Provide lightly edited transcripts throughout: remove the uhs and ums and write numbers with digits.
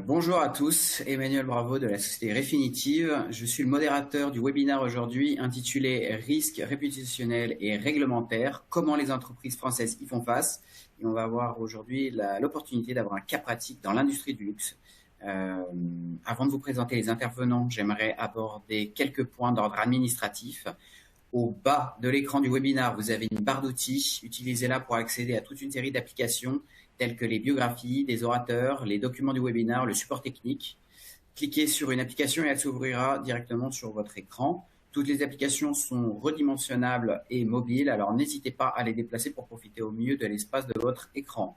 Bonjour à tous, Emmanuel Bravo de la société Refinitiv. Je suis le modérateur du webinaire aujourd'hui intitulé Risques réputationnels et réglementaires, comment les entreprises françaises y font face. Et on va avoir aujourd'hui l'opportunité d'avoir un cas pratique dans l'industrie du luxe. Avant de vous présenter les intervenants, j'aimerais aborder quelques points d'ordre administratif. Au bas de l'écran du webinaire, vous avez une barre d'outils. Utilisez-la pour accéder à toute une série d'applications telles que les biographies des orateurs, les documents du webinaire, le support technique. Cliquez sur une application et elle s'ouvrira directement sur votre écran. Toutes les applications sont redimensionnables et mobiles, alors n'hésitez pas à les déplacer pour profiter au mieux de l'espace de votre écran.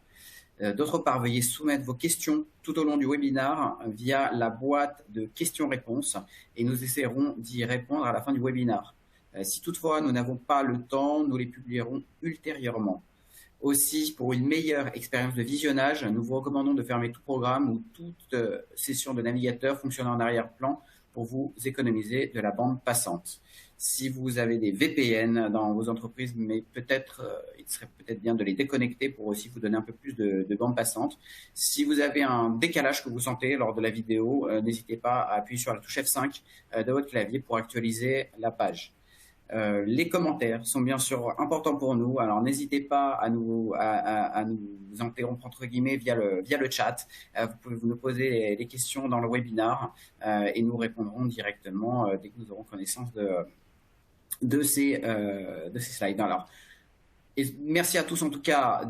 D'autre part, veuillez soumettre vos questions tout au long du webinaire via la boîte de questions-réponses et nous essaierons d'y répondre à la fin du webinaire. Si toutefois nous n'avons pas le temps, nous les publierons ultérieurement. Aussi, pour une meilleure expérience de visionnage, nous vous recommandons de fermer tout programme ou toute session de navigateur fonctionnant en arrière-plan pour vous économiser de la bande passante. Si vous avez des VPN dans vos entreprises, mais peut-être, il serait peut-être bien de les déconnecter pour aussi vous donner un peu plus de bande passante. Si vous avez un décalage que vous sentez lors de la vidéo, n'hésitez pas à appuyer sur la touche F5 de votre clavier pour actualiser la page. Les commentaires sont bien sûr importants pour nous, alors n'hésitez pas à nous interrompre entre guillemets via le chat. Vous pouvez nous poser les questions dans le webinaire et nous répondrons directement dès que nous aurons connaissance de ces slides. Alors, merci à tous en tout cas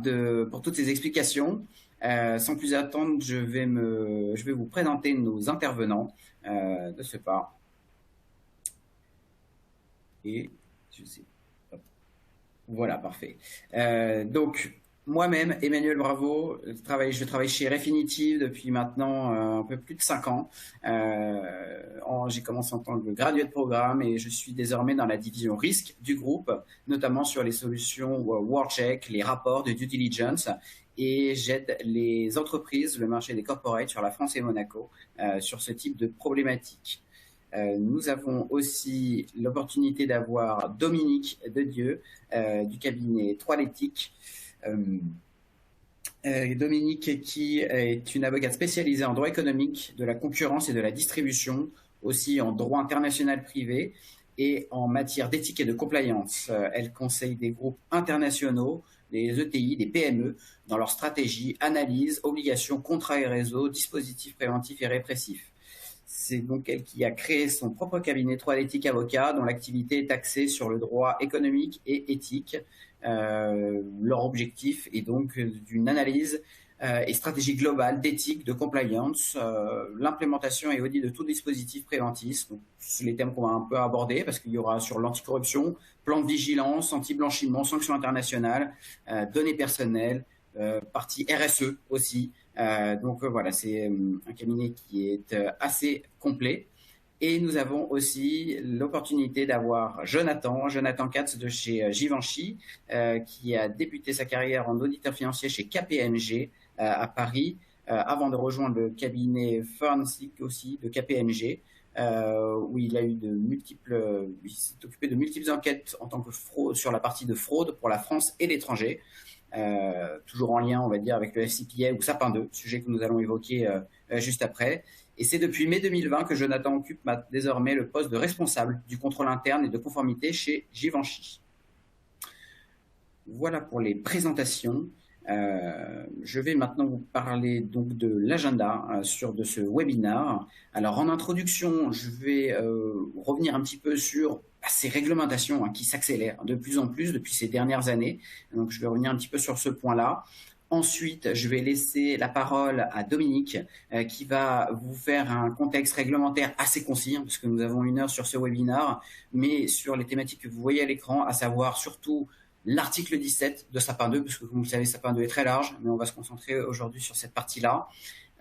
pour toutes ces explications. Sans plus attendre, je vais vous présenter nos intervenants de ce pas. Et je sais. Voilà, parfait. Donc, moi-même, Emmanuel Bravo, je travaille chez Refinitiv depuis maintenant un peu plus de 5 ans. J'ai commencé en tant que graduate programme et je suis désormais dans la division risque du groupe, notamment sur les solutions WarCheck, les rapports de due diligence. Et j'aide les entreprises, le marché des corporates sur la France et Monaco, sur ce type de problématiques. Nous avons aussi l'opportunité d'avoir Dominique Dedieu du cabinet Toilettique. Dominique qui est une avocate spécialisée en droit économique, de la concurrence et de la distribution, aussi en droit international privé et en matière d'éthique et de compliance. Elle conseille des groupes internationaux, des ETI, des PME, dans leur stratégie, analyse, obligations, contrats et réseaux, dispositifs préventifs et répressifs. C'est donc elle qui a créé son propre cabinet Toilettique Avocat, dont l'activité est axée sur le droit économique et éthique. Leur objectif est donc d'une analyse et stratégie globale d'éthique, de compliance, l'implémentation et audit de tout dispositif préventif. Donc, c'est les thèmes qu'on va un peu aborder parce qu'il y aura sur l'anticorruption, plan de vigilance, anti-blanchiment, sanctions internationales, données personnelles, partie RSE aussi. Donc voilà, c'est un cabinet qui est assez complet. Et nous avons aussi l'opportunité d'avoir Jonathan Katz de chez Givenchy, qui a débuté sa carrière en auditeur financier chez KPMG à Paris, avant de rejoindre le cabinet Forensic aussi de KPMG, où il s'est occupé de multiples enquêtes en tant que sur la partie de fraude pour la France et l'étranger. Toujours en lien, on va dire, avec le FCPA ou Sapin 2, sujet que nous allons évoquer juste après. Et c'est depuis mai 2020 que Jonathan occupe désormais le poste de responsable du contrôle interne et de conformité chez Givenchy. Voilà pour les présentations. Je vais maintenant vous parler donc de l'agenda de ce webinaire. Alors en introduction, je vais revenir un petit peu sur ces réglementations qui s'accélèrent de plus en plus depuis ces dernières années. Donc je vais revenir un petit peu sur ce point-là. Ensuite, je vais laisser la parole à Dominique qui va vous faire un contexte réglementaire assez concis, parce que nous avons 1 heure sur ce webinaire, mais sur les thématiques que vous voyez à l'écran, à savoir surtout l'article 17 de Sapin 2, parce que comme vous le savez, Sapin 2 est très large, mais on va se concentrer aujourd'hui sur cette partie-là.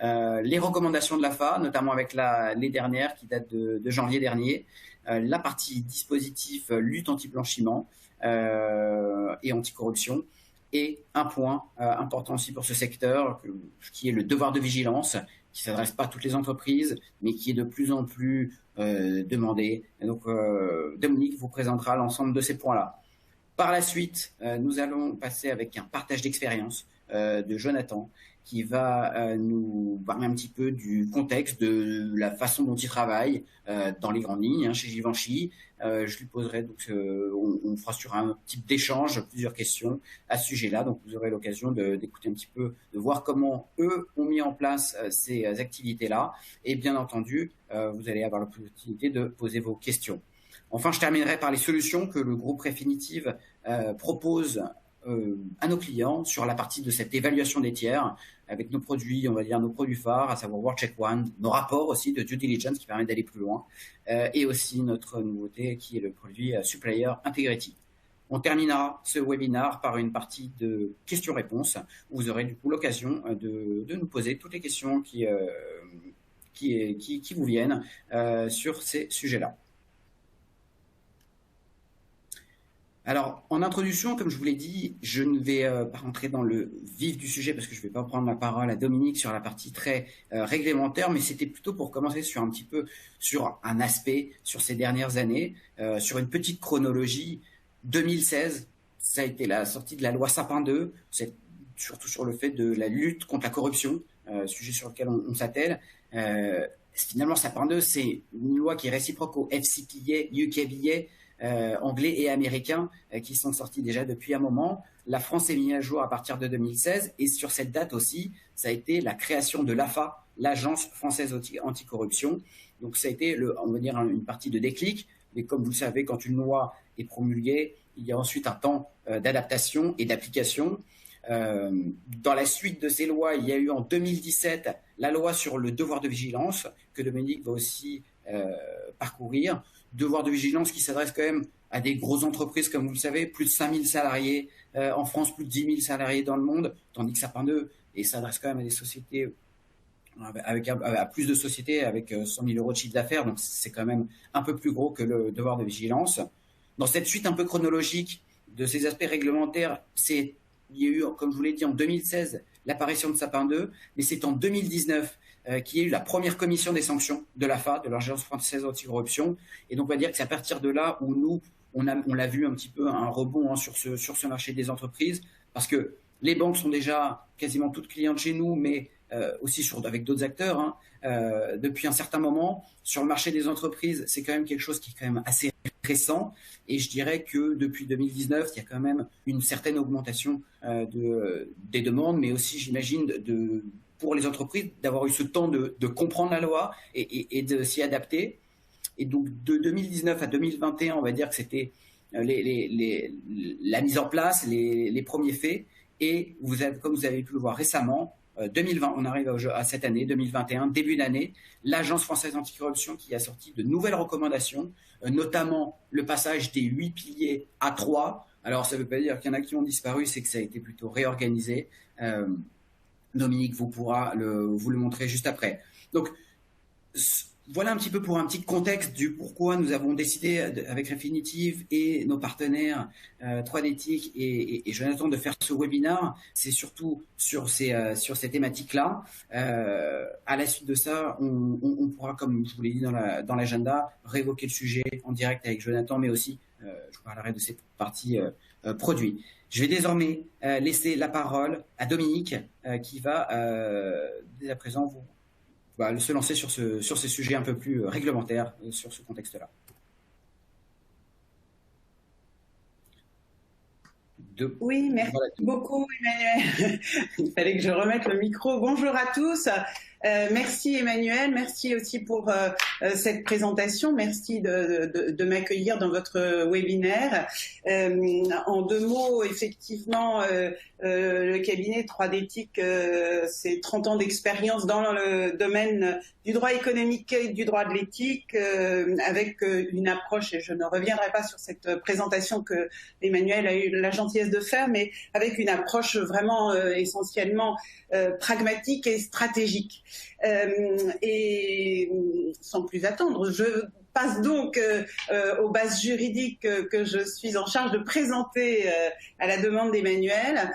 Les recommandations de l'AFA, notamment avec les dernières qui datent de janvier dernier, la partie dispositif lutte anti-blanchiment et anticorruption, et un point important aussi pour ce secteur, qui est le devoir de vigilance, qui ne s'adresse pas à toutes les entreprises, mais qui est de plus en plus demandé. Et donc, Dominique vous présentera l'ensemble de ces points-là. Par la suite, nous allons passer avec un partage d'expérience de Jonathan, qui va nous parler un petit peu du contexte, de la façon dont il travaille dans les grandes lignes chez Givenchy. Je lui poserai, donc, on fera sur un type d'échange plusieurs questions à ce sujet-là. Donc vous aurez l'occasion d'écouter un petit peu, de voir comment eux ont mis en place ces activités-là. Et bien entendu, vous allez avoir l'opportunité de poser vos questions. Enfin, je terminerai par les solutions que le groupe Refinitiv propose à nos clients sur la partie de cette évaluation des tiers avec nos produits, on va dire nos produits phares, à savoir WorldCheck One, nos rapports aussi de due diligence qui permettent d'aller plus loin, et aussi notre nouveauté qui est le produit Supplier Integrity. On terminera ce webinaire par une partie de questions-réponses où vous aurez du coup l'occasion de nous poser toutes les questions qui vous viennent sur ces sujets-là. Alors, en introduction, comme je vous l'ai dit, je ne vais pas rentrer dans le vif du sujet parce que je ne vais pas prendre la parole à Dominique sur la partie très réglementaire, mais c'était plutôt pour commencer sur un petit peu sur un aspect sur ces dernières années, sur une petite chronologie. 2016, ça a été la sortie de la loi Sapin 2, c'est surtout sur le fait de la lutte contre la corruption, sujet sur lequel on s'attelle. Finalement, Sapin 2, c'est une loi qui est réciproque au FCPA, UKVA, anglais et américains qui sont sortis déjà depuis un moment. La France est mise à jour à partir de 2016 et sur cette date aussi, ça a été la création de l'AFA, l'Agence française anticorruption. Donc ça a été, on va dire, une partie de déclic. Mais comme vous le savez, quand une loi est promulguée, il y a ensuite un temps d'adaptation et d'application. Dans la suite de ces lois, il y a eu en 2017 la loi sur le devoir de vigilance que Dominique va aussi parcourir. Devoir de vigilance qui s'adresse quand même à des grosses entreprises, comme vous le savez, plus de 5000 salariés en France, plus de 10 000 salariés dans le monde, tandis que Sapin 2 s'adresse quand même à des sociétés, à plus de sociétés avec 100 000 euros de chiffre d'affaires, donc c'est quand même un peu plus gros que le devoir de vigilance. Dans cette suite un peu chronologique de ces aspects réglementaires, il y a eu, comme je vous l'ai dit, en 2016, l'apparition de Sapin 2, mais c'est en 2019 qu'il y a eu la première commission des sanctions de l'AFA, de l'Agence française anticorruption. Et donc, on va dire que c'est à partir de là où nous, on l'a vu un petit peu un rebond sur ce marché des entreprises, parce que les banques sont déjà quasiment toutes clientes chez nous, mais aussi avec d'autres acteurs. Depuis un certain moment, sur le marché des entreprises, c'est quand même quelque chose qui est quand même assez récent. Et je dirais que depuis 2019, il y a quand même une certaine augmentation des demandes, mais aussi, j'imagine, pour les entreprises, d'avoir eu ce temps de comprendre la loi et de s'y adapter. Et donc, de 2019 à 2021, on va dire que c'était la mise en place, les premiers faits. Et comme vous avez pu le voir récemment, 2020, on arrive à cette année, 2021, début d'année, l'Agence française anticorruption qui a sorti de nouvelles recommandations, notamment le passage des 8 piliers à 3. Alors, ça ne veut pas dire qu'il y en a qui ont disparu, c'est que ça a été plutôt réorganisé. Dominique vous le montrer juste après. Donc, voilà un petit peu pour un petit contexte du pourquoi nous avons décidé avec Refinitiv et nos partenaires 3D-TIC et Jonathan de faire ce webinaire. C'est surtout sur ces thématiques-là. À la suite de ça, on pourra, comme je vous l'ai dit dans l'agenda, réévoquer le sujet en direct avec Jonathan, mais aussi je vous parlerai de cette partie produit. Je vais désormais laisser la parole à Dominique qui va dès à présent se lancer sur ces sujets un peu plus réglementaires sur ce contexte-là. Oui, merci beaucoup Emmanuel. Il fallait que je remette le micro. Bonjour à tous. Merci Emmanuel, merci aussi pour cette présentation, merci de m'accueillir dans votre webinaire. En 2 mots, effectivement, le cabinet 3D-TIC, c'est 30 ans d'expérience dans le domaine du droit économique et du droit de l'éthique, avec une approche, et je ne reviendrai pas sur cette présentation que Emmanuel a eu la gentillesse de faire, mais avec une approche vraiment essentiellement pragmatique et stratégique. Et sans plus attendre, je passe donc aux bases juridiques que je suis en charge de présenter à la demande d'Emmanuel.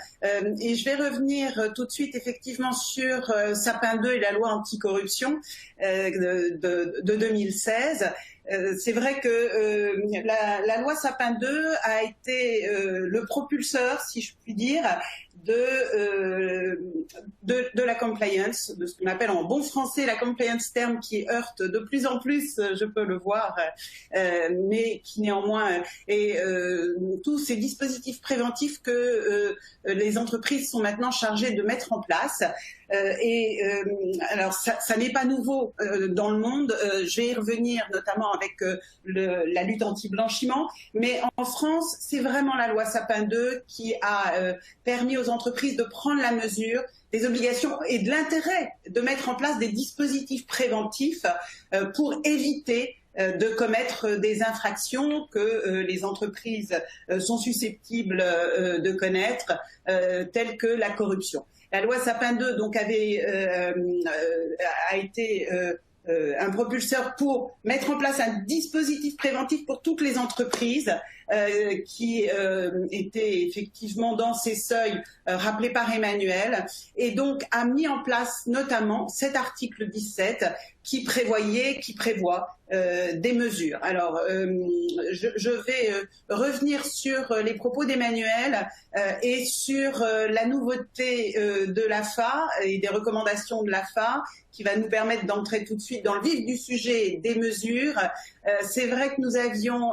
Et je vais revenir tout de suite effectivement sur Sapin 2 et la loi anticorruption de 2016. C'est vrai que la loi Sapin 2 a été le propulseur, si je puis dire, de de la compliance, de ce qu'on appelle en bon français la compliance, terme qui heurte de plus en plus, je peux le voir, mais qui néanmoins est tous ces dispositifs préventifs que les entreprises sont maintenant chargées de mettre en place. Alors ça n'est pas nouveau dans le monde, je vais y revenir notamment avec la lutte anti-blanchiment, mais en France, c'est vraiment la loi Sapin 2 qui a permis aux entreprises de prendre la mesure des obligations et de l'intérêt de mettre en place des dispositifs préventifs pour éviter de commettre des infractions que les entreprises sont susceptibles de connaître, telles que la corruption. La loi Sapin 2 donc a été un propulseur pour mettre en place un dispositif préventif pour toutes les entreprises qui était effectivement dans ces seuils rappelés par Emmanuel, et donc a mis en place notamment cet article 17 qui prévoit des mesures. Alors, je vais revenir sur les propos d'Emmanuel et sur la nouveauté de l'AFA et des recommandations de l'AFA qui va nous permettre d'entrer tout de suite dans le vif du sujet des mesures. C'est vrai que nous avions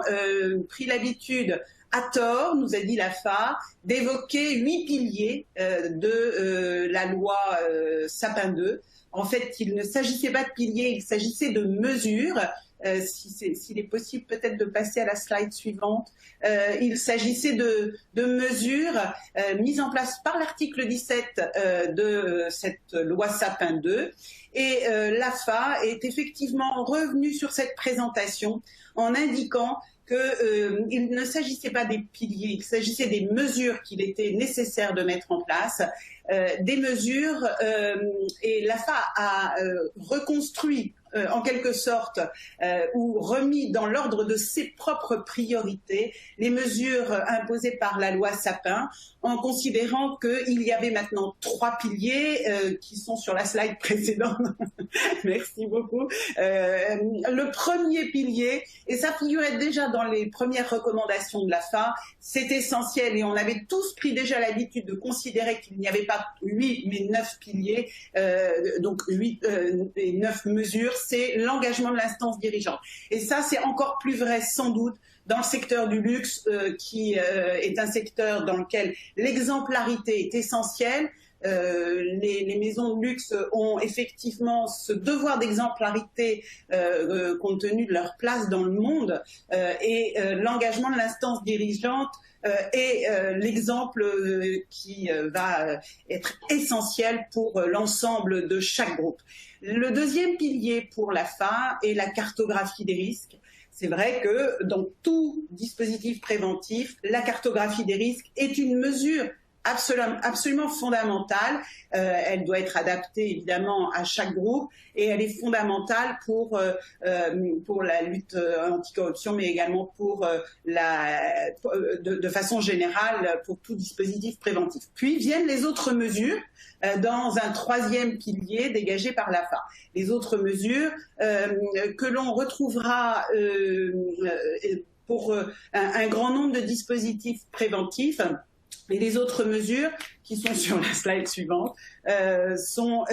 pris l'habitude, à tort, nous a dit l'AFA, d'évoquer 8 piliers de la loi Sapin 2. En fait, il ne s'agissait pas de piliers, il s'agissait de mesures. S'il est possible peut-être de passer à la slide suivante. Il s'agissait de mesures mises en place par l'article 17 de cette loi Sapin 2. Et l'AFA est effectivement revenue sur cette présentation en indiquant qu'il ne s'agissait pas des piliers, il s'agissait des mesures qu'il était nécessaire de mettre en place, des mesures, et l'AFA a reconstruit en quelque sorte, ou remis dans l'ordre de ses propres priorités les mesures imposées par la loi Sapin, en considérant qu'il y avait maintenant 3 piliers qui sont sur la slide précédente. Merci beaucoup. Le premier pilier, et ça figurait déjà dans les premières recommandations de l'AFA, c'est essentiel, et on avait tous pris déjà l'habitude de considérer qu'il n'y avait pas 8 mais 9 piliers, donc 8 et 9 mesures, c'est l'engagement de l'instance dirigeante. Et ça, c'est encore plus vrai sans doute dans le secteur du luxe, qui est un secteur dans lequel l'exemplarité est essentielle. Les maisons de luxe ont effectivement ce devoir d'exemplarité compte tenu de leur place dans le monde, et l'engagement de l'instance dirigeante est l'exemple qui va être essentiel pour l'ensemble de chaque groupe. Le deuxième pilier pour l'AFA est la cartographie des risques. C'est vrai que dans tout dispositif préventif, la cartographie des risques est une mesure absolument fondamentale. Elle doit être adaptée évidemment à chaque groupe, et elle est fondamentale pour la lutte anticorruption, mais également pour de façon générale pour tout dispositif préventif. Puis viennent les autres mesures dans un troisième pilier dégagé par l'AFA. Les autres mesures que l'on retrouvera pour un grand nombre de dispositifs préventifs. Et les autres mesures qui sont sur la slide suivante sont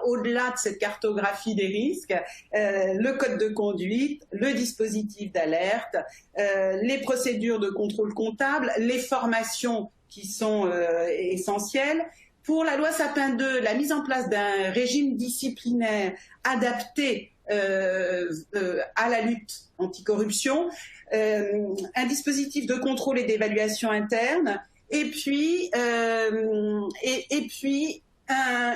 au-delà de cette cartographie des risques, le code de conduite, le dispositif d'alerte, les procédures de contrôle comptable, les formations qui sont essentielles. Pour la loi Sapin 2, la mise en place d'un régime disciplinaire adapté à la lutte anticorruption, un dispositif de contrôle et d'évaluation interne, et puis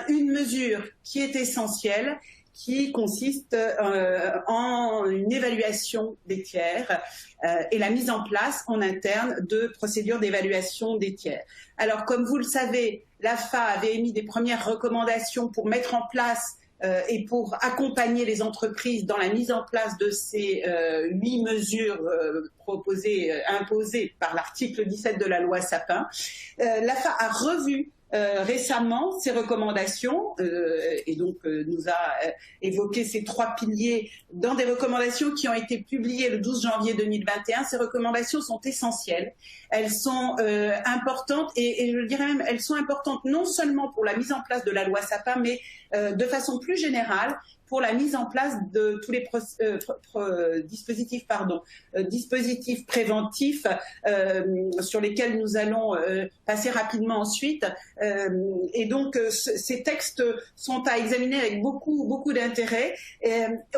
une mesure qui est essentielle, qui consiste en une évaluation des tiers et la mise en place en interne de procédures d'évaluation des tiers. Alors, comme vous le savez, l'AFA avait émis des premières recommandations pour mettre en place et pour accompagner les entreprises dans la mise en place de ces 8 mesures imposées par l'article 17 de la loi Sapin. L'AFA a revu récemment ces recommandations et donc nous a évoqué ces 3 piliers dans des recommandations qui ont été publiées le 12 janvier 2021. Ces recommandations sont essentielles, elles sont importantes et je dirais même elles sont importantes non seulement pour la mise en place de la loi Sapin, mais de façon plus générale pour la mise en place de tous les dispositifs préventifs sur lesquels nous allons passer rapidement ensuite. Et donc, ces textes sont à examiner avec beaucoup d'intérêt.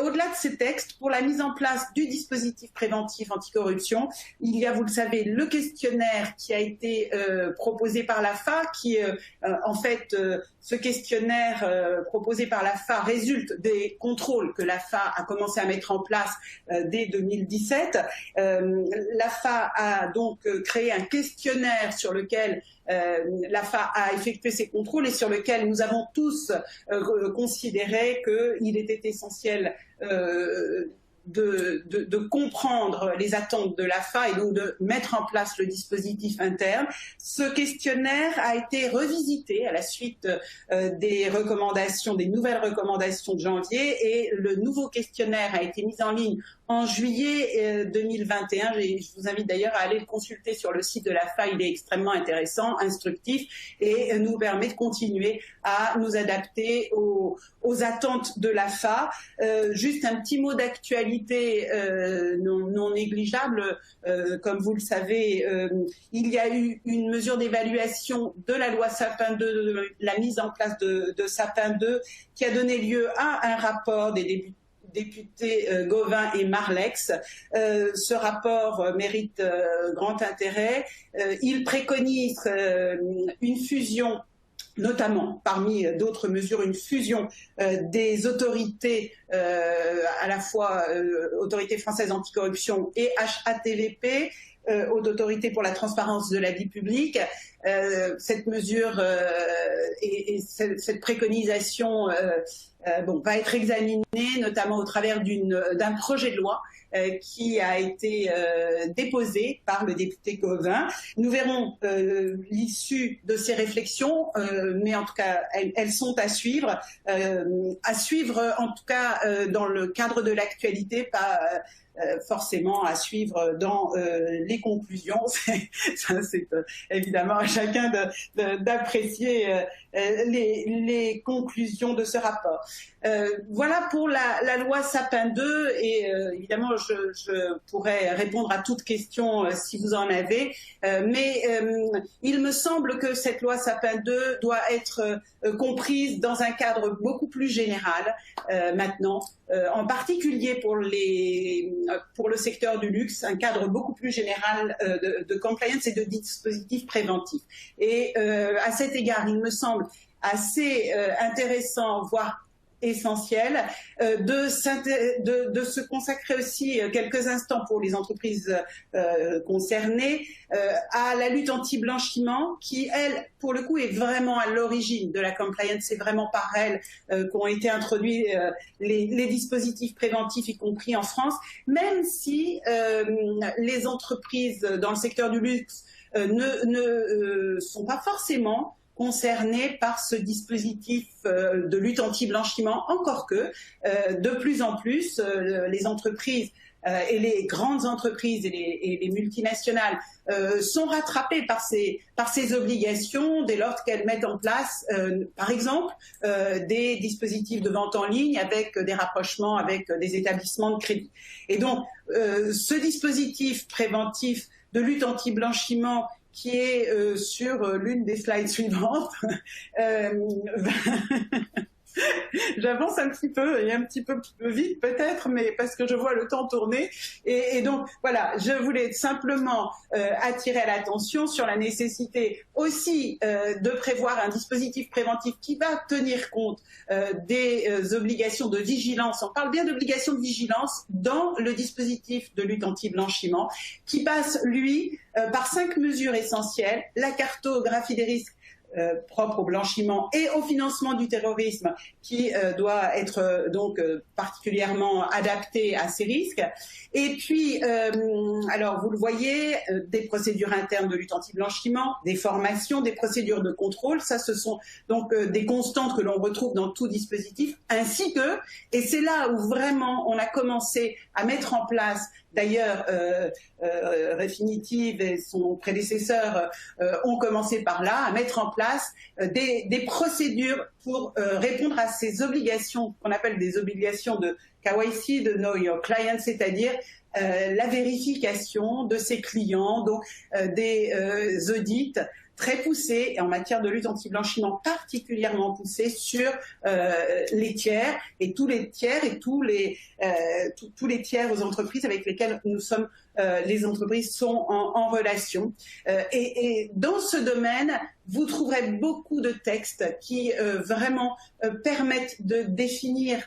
Au-delà de ces textes, pour la mise en place du dispositif préventif anticorruption, il y a, vous le savez, le questionnaire qui a été proposé par l'AFA, qui en fait, ce questionnaire proposé par l'AFA résulte des contrôles que l'AFA a commencé à mettre en place dès 2017. L'AFA a donc créé un questionnaire sur lequel l'AFA a effectué ses contrôles et sur lequel nous avons tous considéré qu'il était essentiel de comprendre les attentes de l'AFA et donc de mettre en place le dispositif interne. Ce questionnaire a été revisité à la suite des nouvelles recommandations de janvier et le nouveau questionnaire a été mis en ligne en juillet 2021. Je vous invite d'ailleurs à aller le consulter sur le site de l'AFA, il est extrêmement intéressant, instructif et nous permet de continuer à nous adapter aux attentes de l'AFA. Juste un petit mot d'actualité non négligeable, comme vous le savez, il y a eu une mesure d'évaluation de la loi Sapin 2, de la mise en place de Sapin 2, qui a donné lieu à un rapport des députés Gauvin et Marlex. Ce rapport mérite grand intérêt. Il préconise une fusion, notamment parmi d'autres mesures, une fusion des autorités, à la fois Autorité française anticorruption et HATVP, Autorité pour la transparence de la vie publique. Cette mesure et cette préconisation va être examinée notamment au travers d'un projet de loi qui a été déposé par le député Gauvin. Nous verrons l'issue de ces réflexions, mais en tout cas, elles sont à suivre en tout cas dans le cadre de l'actualité, pas forcément à suivre dans les conclusions. C'est évidemment à chacun d'apprécier les conclusions de ce rapport. Voilà pour la loi Sapin 2 et évidemment je pourrais répondre à toute question si vous en avez, mais il me semble que cette loi Sapin 2 doit être comprise dans un cadre beaucoup plus général maintenant, en particulier pour le secteur du luxe, un cadre beaucoup plus général de compliance et de dispositifs préventifs. Et à cet égard, il me semble assez intéressant, voire essentiel, de se consacrer aussi quelques instants pour les entreprises concernées à la lutte anti-blanchiment qui, elle, pour le coup, est vraiment à l'origine de la compliance. C'est vraiment par elle qu'ont été introduits les dispositifs préventifs, y compris en France, même si les entreprises dans le secteur du luxe ne sont pas forcément concernés par ce dispositif de lutte anti-blanchiment, encore que de plus en plus les entreprises et les grandes entreprises et les multinationales sont rattrapées par ces obligations dès lors qu'elles mettent en place, par exemple, des dispositifs de vente en ligne avec des rapprochements avec des établissements de crédit. Et donc, ce dispositif préventif de lutte anti-blanchiment qui est sur l'une des slides suivantes. J'avance un petit peu et un petit peu vite peut-être, mais parce que je vois le temps tourner. Et donc voilà, je voulais simplement attirer l'attention sur la nécessité aussi de prévoir un dispositif préventif qui va tenir compte des obligations de vigilance. On parle bien d'obligations de vigilance dans le dispositif de lutte anti-blanchiment, qui passe, lui, par 5 mesures essentielles: la cartographie des risques propre au blanchiment et au financement du terrorisme qui doit être donc particulièrement adapté à ces risques. Et puis, alors vous le voyez, des procédures internes de lutte anti-blanchiment, des formations, des procédures de contrôle, ça ce sont donc des constantes que l'on retrouve dans tout dispositif, ainsi que, et c'est là où vraiment on a commencé à mettre en place, d'ailleurs Refinitiv et son prédécesseur ont commencé par là, à mettre en place des procédures pour répondre à ces obligations qu'on appelle des obligations de KYC, de Know Your Client, c'est-à-dire la vérification de ses clients, donc des audits très poussés, et en matière de lutte anti-blanchiment particulièrement poussés sur les tiers, et tous les tiers et tous les tiers aux entreprises avec lesquelles nous sommes, les entreprises sont en relation. Et dans ce domaine, vous trouverez beaucoup de textes qui vraiment permettent de définir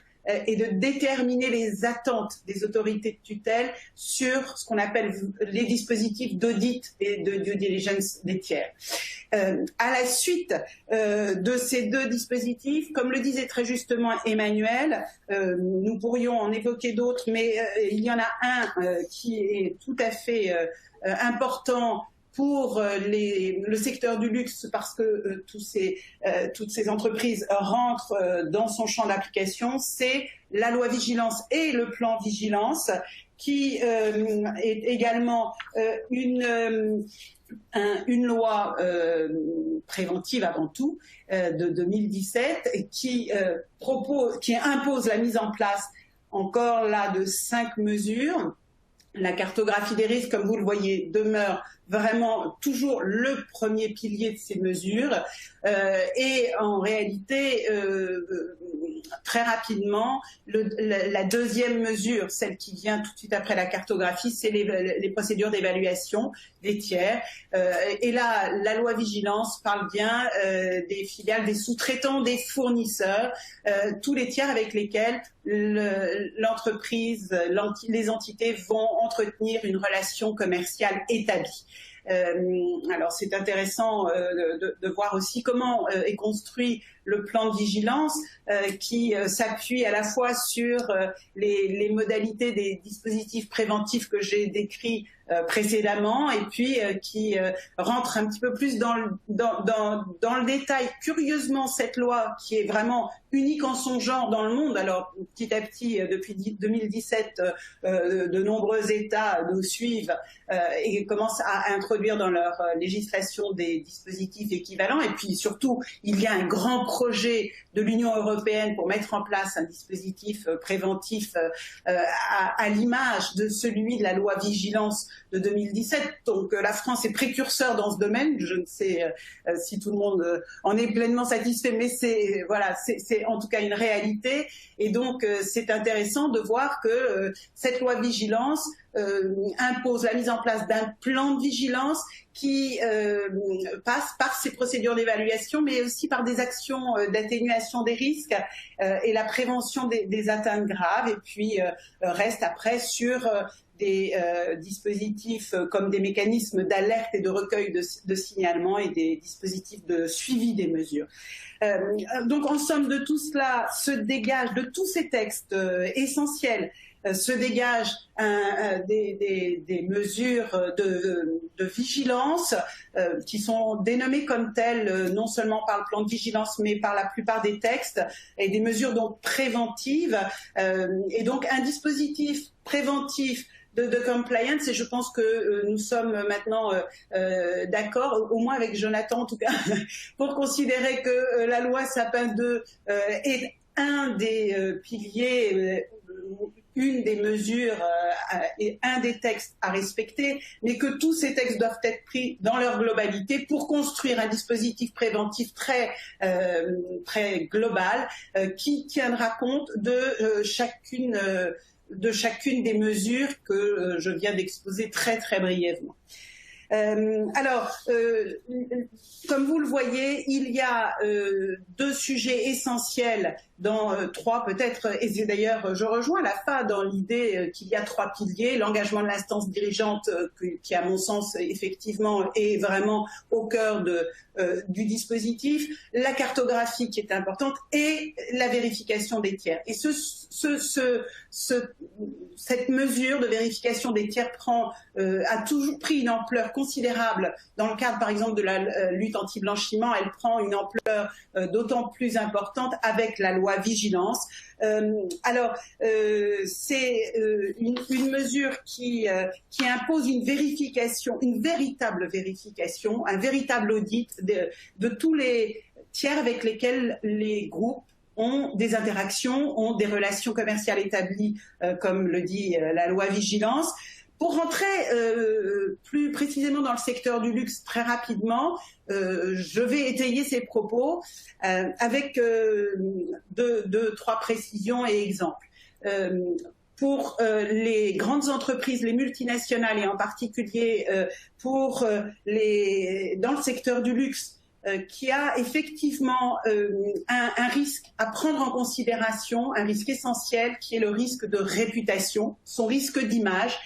et de déterminer les attentes des autorités de tutelle sur ce qu'on appelle les dispositifs d'audit et de due diligence des tiers. À la suite de ces deux dispositifs, comme le disait très justement Emmanuel, nous pourrions en évoquer d'autres, mais il y en a un qui est tout à fait important pour le secteur du luxe, parce que toutes ces entreprises rentrent dans son champ d'application, c'est la loi vigilance et le plan vigilance, qui est également une loi préventive avant tout de 2017 et qui impose la mise en place encore là de 5 mesures. La cartographie des risques, comme vous le voyez, demeure vraiment toujours le premier pilier de ces mesures. Et en réalité, très rapidement, la deuxième mesure, celle qui vient tout de suite après la cartographie, c'est les procédures d'évaluation des tiers. Et là, la loi vigilance parle bien des filiales, des sous-traitants, des fournisseurs, tous les tiers avec lesquels l'entreprise, les entités vont entretenir une relation commerciale établie. Alors c'est intéressant de voir aussi comment est construit le plan de vigilance qui s'appuie à la fois sur les modalités des dispositifs préventifs que j'ai décrits précédemment, et puis qui rentre un petit peu plus dans le détail. Curieusement, cette loi qui est vraiment unique en son genre dans le monde, alors petit à petit, depuis 2017, de nombreux États nous suivent et commencent à introduire dans leur législation des dispositifs équivalents. Et puis surtout, il y a un grand projet de l'Union européenne pour mettre en place un dispositif préventif à l'image de celui de la loi vigilance de 2017. Donc la France est précurseur dans ce domaine. Je ne sais si tout le monde en est pleinement satisfait, mais c'est en tout cas une réalité. Et donc c'est intéressant de voir que cette loi vigilance impose la mise en place d'un plan de vigilance qui passe par ces procédures d'évaluation, mais aussi par des actions d'atténuation des risques et la prévention des atteintes graves, et puis reste après sur des dispositifs comme des mécanismes d'alerte et de recueil de signalement et des dispositifs de suivi des mesures. Donc en somme de tout cela se dégage, de tous ces textes essentiels, se dégagent des mesures de vigilance qui sont dénommées comme telles non seulement par le plan de vigilance mais par la plupart des textes, et des mesures donc préventives, et donc un dispositif préventif de compliance, et je pense que nous sommes maintenant d'accord, au moins avec Jonathan en tout cas, pour considérer que la loi Sapin 2 est un des piliers, une des mesures et un des textes à respecter, mais que tous ces textes doivent être pris dans leur globalité pour construire un dispositif préventif très global qui tiendra compte de chacune des mesures que je viens d'exposer très brièvement. Comme vous le voyez, il y a deux sujets essentiels dans trois peut-être, et d'ailleurs je rejoins la FA dans l'idée qu'il y a trois piliers, l'engagement de l'instance dirigeante qui à mon sens effectivement est vraiment au cœur du dispositif, la cartographie qui est importante et la vérification des tiers. Et cette mesure de vérification des tiers a toujours pris une ampleur considérable dans le cadre par exemple de la lutte anti-blanchiment. Elle prend une ampleur d'autant plus importante avec la loi vigilance. C'est une mesure qui impose une vérification, une véritable vérification, un véritable audit de tous les tiers avec lesquels les groupes ont des interactions, ont des relations commerciales établies, comme le dit la loi vigilance. Pour rentrer plus précisément dans le secteur du luxe très rapidement, je vais étayer ces propos avec trois précisions et exemples. Pour les grandes entreprises, les multinationales et en particulier dans le secteur du luxe, qui a effectivement un risque à prendre en considération, un risque essentiel qui est le risque de réputation, son risque d'image.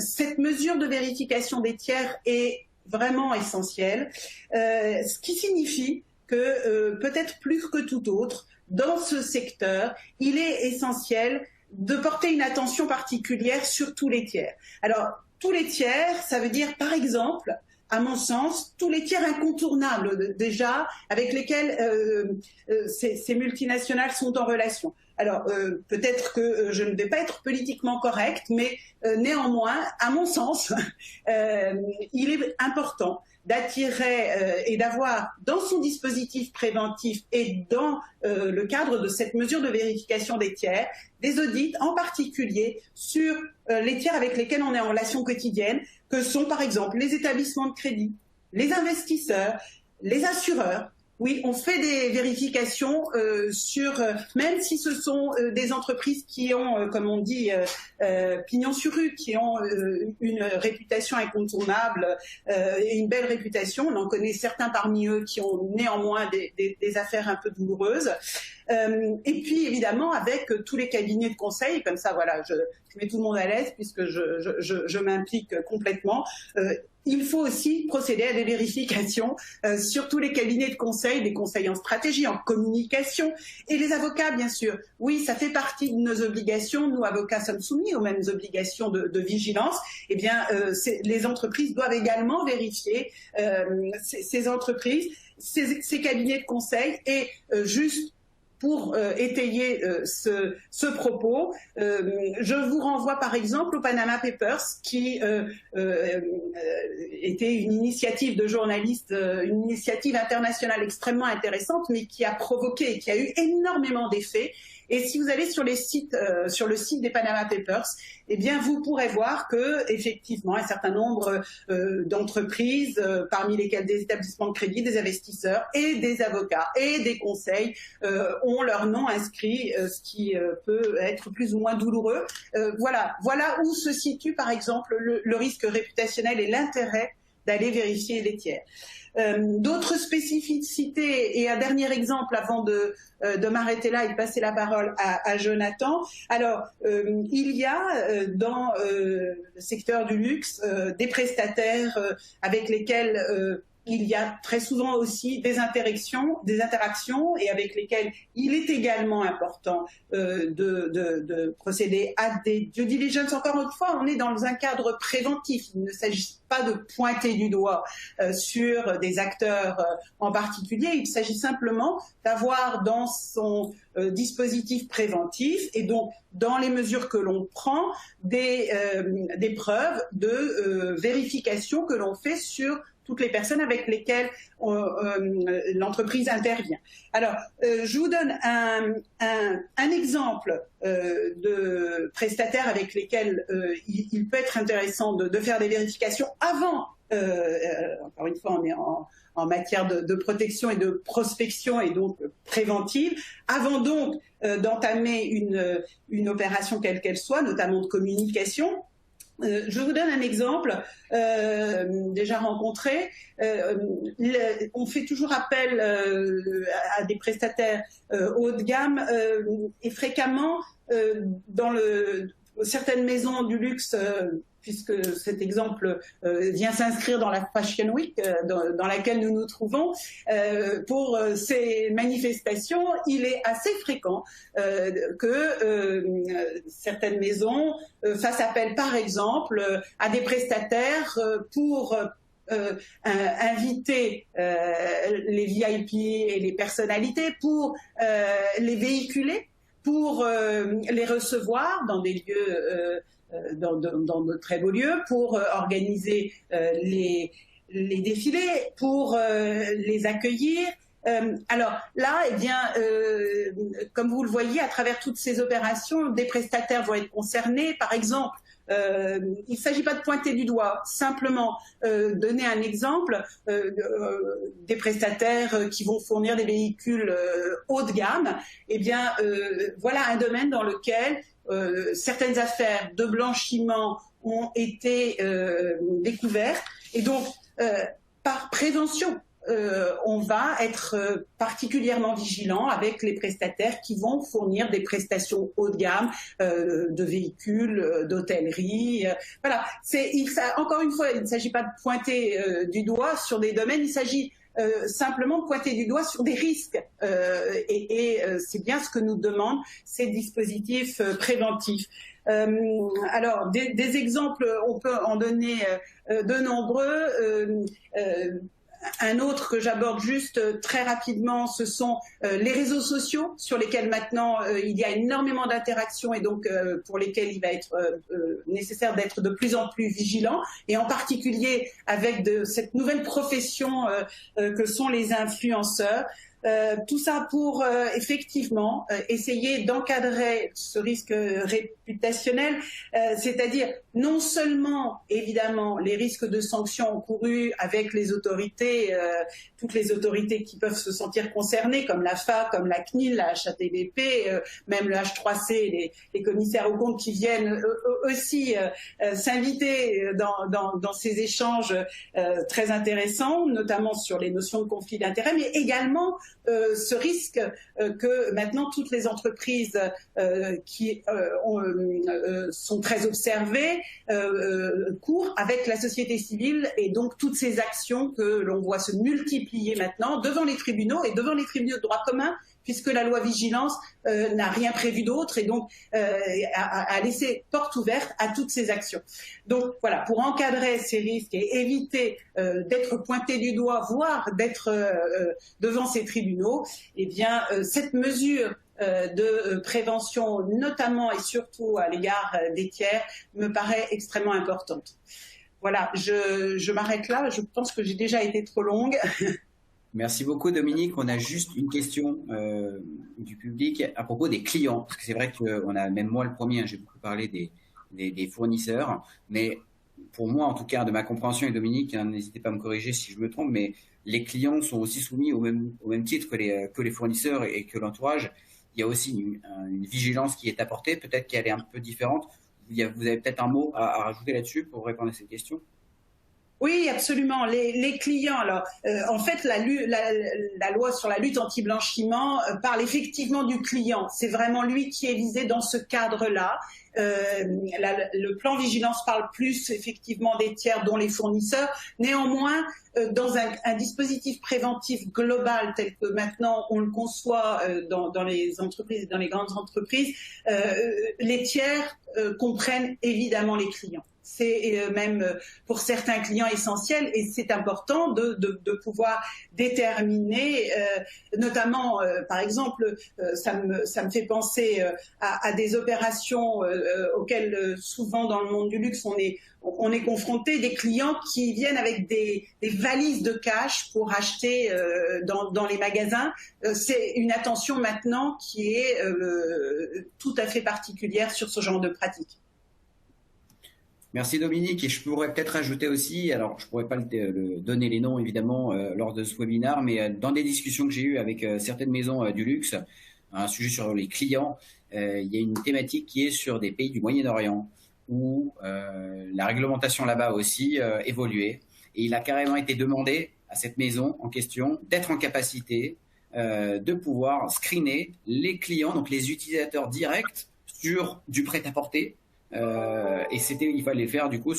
Cette mesure de vérification des tiers est vraiment essentielle, ce qui signifie que peut-être plus que tout autre, dans ce secteur, il est essentiel de porter une attention particulière sur tous les tiers. Alors, tous les tiers, ça veut dire par exemple, à mon sens, tous les tiers incontournables déjà avec lesquels ces multinationales sont en relation. Alors, peut-être que je ne vais pas être politiquement correcte, mais néanmoins, à mon sens, il est important d'attirer et d'avoir dans son dispositif préventif et dans le cadre de cette mesure de vérification des tiers, des audits en particulier sur les tiers avec lesquels on est en relation quotidienne, que sont par exemple les établissements de crédit, les investisseurs, les assureurs. Oui, on fait des vérifications même si ce sont des entreprises qui ont, comme on dit, pignon sur rue, qui ont une réputation incontournable et une belle réputation. On en connaît certains parmi eux qui ont néanmoins des affaires un peu douloureuses. Et puis évidemment avec tous les cabinets de conseil, comme ça voilà, je mets tout le monde à l'aise puisque je m'implique complètement. Il faut aussi procéder à des vérifications sur tous les cabinets de conseil, des conseils en stratégie, en communication, et les avocats, bien sûr. Oui, ça fait partie de nos obligations. Nous, avocats, sommes soumis aux mêmes obligations de vigilance. Eh bien, les entreprises doivent également vérifier ces entreprises, ces cabinets de conseil, et juste pour étayer ce propos, je vous renvoie par exemple au Panama Papers, qui était une initiative de journalistes, une initiative internationale extrêmement intéressante, mais qui a provoqué et qui a eu énormément d'effets. Et si vous allez sur le site des Panama Papers, eh bien vous pourrez voir que effectivement un certain nombre d'entreprises, parmi lesquelles des établissements de crédit, des investisseurs et des avocats et des conseils ont leur nom inscrit, ce qui peut être plus ou moins douloureux. Voilà où se situe par exemple le risque réputationnel et l'intérêt d'aller vérifier les tiers. D'autres spécificités, et un dernier exemple avant de m'arrêter là et de passer la parole à Jonathan. Alors, il y a dans le secteur du luxe des prestataires avec lesquels il y a très souvent aussi des interactions et avec lesquelles il est également important de procéder à des due diligence. Encore une fois, on est dans un cadre préventif. Il ne s'agit pas de pointer du doigt sur des acteurs en particulier. Il s'agit simplement d'avoir dans son dispositif préventif et donc dans les mesures que l'on prend des preuves de vérification que l'on fait sur toutes les personnes avec lesquelles l'entreprise intervient. Alors, je vous donne un exemple de prestataires avec lesquels il peut être intéressant de faire des vérifications avant, encore une fois, on est en matière de protection et de prospection et donc préventive, avant donc d'entamer une opération quelle qu'elle soit, notamment de communication. Je vous donne un exemple déjà rencontré. On fait toujours appel à des prestataires haut de gamme et fréquemment dans certaines maisons du luxe, puisque cet exemple vient s'inscrire dans la Fashion Week dans laquelle nous nous trouvons, pour ces manifestations, il est assez fréquent que certaines maisons fassent appel, par exemple, à des prestataires pour inviter les VIP et les personnalités, pour les véhiculer, pour les recevoir dans des lieux dans de très beaux lieux, pour organiser les défilés, pour les accueillir. Alors là, eh bien, comme vous le voyez, à travers toutes ces opérations, des prestataires vont être concernés. Par exemple, il ne s'agit pas de pointer du doigt, simplement donner un exemple des prestataires qui vont fournir des véhicules haut de gamme. Eh bien, voilà un domaine dans lequel certaines affaires de blanchiment ont été découvertes. Et donc, par prévention, on va être particulièrement vigilant avec les prestataires qui vont fournir des prestations haut de gamme de véhicules, d'hôtellerie. Voilà. Encore une fois, il ne s'agit pas de pointer du doigt sur des domaines, il s'agit simplement de pointer du doigt sur des risques. Et c'est bien ce que nous demandent ces dispositifs préventifs. Alors, des exemples, on peut en donner de nombreux. Un autre que j'aborde juste très rapidement, ce sont les réseaux sociaux sur lesquels maintenant il y a énormément d'interactions et donc pour lesquels il va être nécessaire d'être de plus en plus vigilant, et en particulier avec cette nouvelle profession que sont les influenceurs. Tout ça pour effectivement essayer d'encadrer ce risque réputationnel, c'est-à-dire non seulement évidemment les risques de sanctions encourus avec les autorités, toutes les autorités qui peuvent se sentir concernées, comme l'AFA, comme la CNIL, la HATVP, même le H3C, les commissaires aux comptes qui viennent aussi s'inviter dans ces échanges très intéressants, notamment sur les notions de conflit d'intérêts, mais également ce risque que maintenant toutes les entreprises qui sont très observées courent avec la société civile, et donc toutes ces actions que l'on voit se multiplier maintenant devant les tribunaux et devant les tribunaux de droit commun, puisque la loi vigilance n'a rien prévu d'autre et donc a laissé porte ouverte à toutes ces actions. Donc voilà, pour encadrer ces risques et éviter d'être pointé du doigt, voire d'être devant ces tribunaux, eh bien cette mesure de prévention, notamment et surtout à l'égard des tiers, me paraît extrêmement importante. Voilà, je m'arrête là, je pense que j'ai déjà été trop longue. Merci beaucoup Dominique. On a juste une question du public à propos des clients, parce que c'est vrai qu'on a, même moi le premier, j'ai beaucoup parlé des fournisseurs, mais pour moi en tout cas, de ma compréhension, et Dominique, n'hésitez pas à me corriger si je me trompe, mais les clients sont aussi soumis au même titre que les fournisseurs et que l'entourage. Il y a aussi une vigilance qui est apportée, peut-être qu'elle est un peu différente. Vous avez peut-être un mot à rajouter là-dessus pour répondre à cette question? Oui, absolument. Les clients, alors, en fait, la loi sur la lutte anti-blanchiment parle effectivement du client. C'est vraiment lui qui est visé dans ce cadre-là. Le plan vigilance parle plus effectivement des tiers, dont les fournisseurs. Néanmoins, dans un dispositif préventif global tel que maintenant on le conçoit dans les entreprises, dans les grandes entreprises, les tiers comprennent évidemment les clients. C'est même pour certains clients essentiels, et c'est important de pouvoir déterminer, notamment, par exemple, ça me fait penser à des opérations auxquelles souvent dans le monde du luxe on est confronté, des clients qui viennent avec des valises de cash pour acheter dans les magasins. C'est une attention maintenant qui est tout à fait particulière sur ce genre de pratique. Merci Dominique, et je pourrais peut-être ajouter aussi, alors je pourrais pas donner les noms évidemment lors de ce webinaire, mais dans des discussions que j'ai eues avec certaines maisons du luxe, un sujet sur les clients, il y a une thématique qui est sur des pays du Moyen-Orient. où la réglementation là-bas a aussi évolué. Et il a carrément été demandé à cette maison en question d'être en capacité de pouvoir screener les clients, donc les utilisateurs directs sur du prêt-à-porter. Et il fallait le faire du coup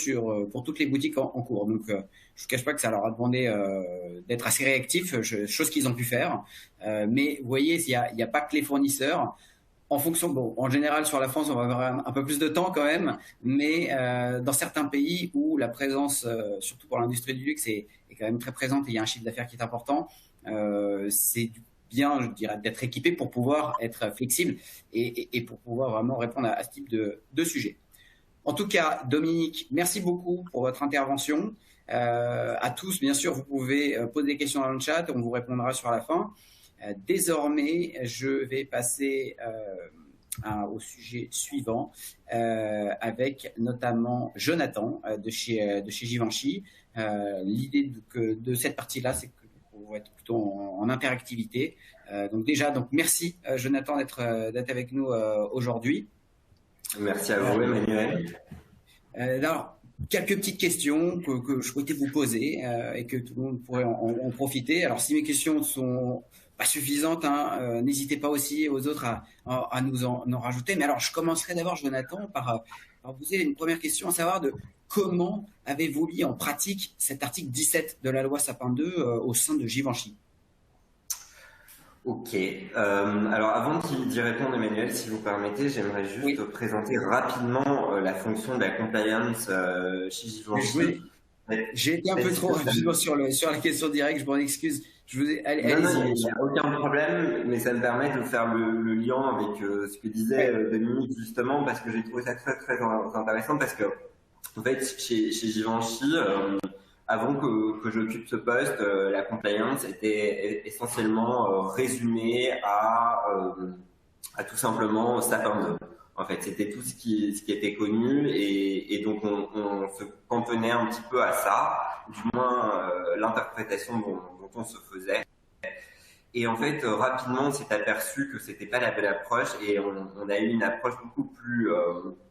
pour toutes les boutiques en cours. Donc, je ne cache pas que ça leur a demandé d'être assez réactifs, chose qu'ils ont pu faire. Mais vous voyez, il n'y a pas que les fournisseurs. En fonction, bon, en général sur la France, on va avoir un peu plus de temps quand même, mais dans certains pays où la présence, surtout pour l'industrie du luxe, est quand même très présente et il y a un chiffre d'affaires qui est important, c'est bien, je dirais, d'être équipé pour pouvoir être flexible et pour pouvoir vraiment répondre à ce type de sujet. En tout cas, Dominique, merci beaucoup pour votre intervention. À tous, bien sûr, vous pouvez poser des questions dans le chat, on vous répondra sur la fin. Désormais, je vais passer au sujet suivant avec notamment Jonathan de chez Givenchy. L'idée de cette partie-là, c'est qu'on va être plutôt en interactivité. Donc merci Jonathan d'être avec nous aujourd'hui. Merci à vous, Emmanuel. Alors, quelques petites questions que je souhaitais vous poser et que tout le monde pourrait en profiter. Alors, si mes questions sont pas suffisantes, n'hésitez pas aussi aux autres à nous en rajouter. Mais alors, je commencerai d'abord, Jonathan, par vous poser une première question, à savoir de comment avez-vous mis en pratique cet article 17 de la loi Sapin 2 au sein de Givenchy? Ok. Alors, avant d'y répondre, Emmanuel, si vous permettez, j'aimerais juste présenter rapidement la fonction de la compliance chez Givenchy. J'ai été un peu trop rapidement sur la question directe, je m'en excuse. Non, il n'y a aucun problème, mais ça me permet de faire le lien avec ce que disait Dominique, justement, parce que j'ai trouvé ça très, très intéressant, parce que, en fait, chez Givenchy, avant que j'occupe ce poste, la compliance était essentiellement résumée à tout simplement Sapin 2. En fait, c'était tout ce qui était connu et donc on se cantonnait un petit peu à ça, du moins l'interprétation dont on se faisait. Et en fait, rapidement, on s'est aperçu que c'était pas la belle approche et on a eu une approche beaucoup plus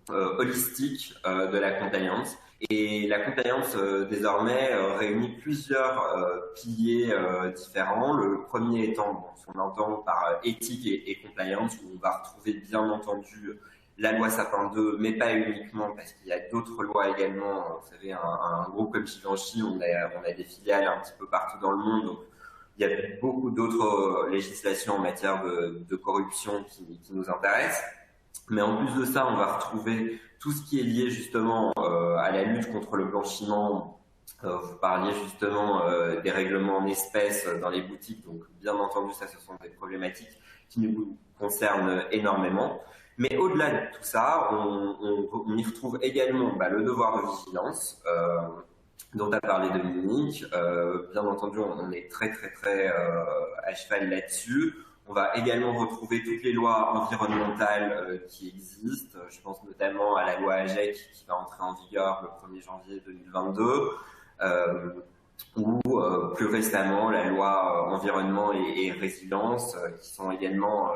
holistique de la compliance. Et la compliance, désormais, réunit plusieurs piliers différents. Le premier étant ce qu'on entend par éthique et compliance, où on va retrouver bien entendu la loi Sapin 2, mais pas uniquement, parce qu'il y a d'autres lois également. Vous savez, un groupe comme Givenchy, on a des filiales un petit peu partout dans le monde. Donc, il y a beaucoup d'autres législations en matière de corruption qui nous intéressent. Mais en plus de ça, on va retrouver tout ce qui est lié justement à la lutte contre le blanchiment. Vous parliez justement des règlements en espèces dans les boutiques. Donc, bien entendu, ça, ce sont des problématiques qui nous concernent énormément. Mais au-delà de tout ça, on y retrouve également le devoir de vigilance dont a parlé Dominique. Bien entendu, on est très, très, très à cheval là-dessus. On va également retrouver toutes les lois environnementales qui existent. Je pense notamment à la loi AGEC qui va entrer en vigueur le 1er janvier 2022, ou plus récemment la loi environnement et résilience qui sont également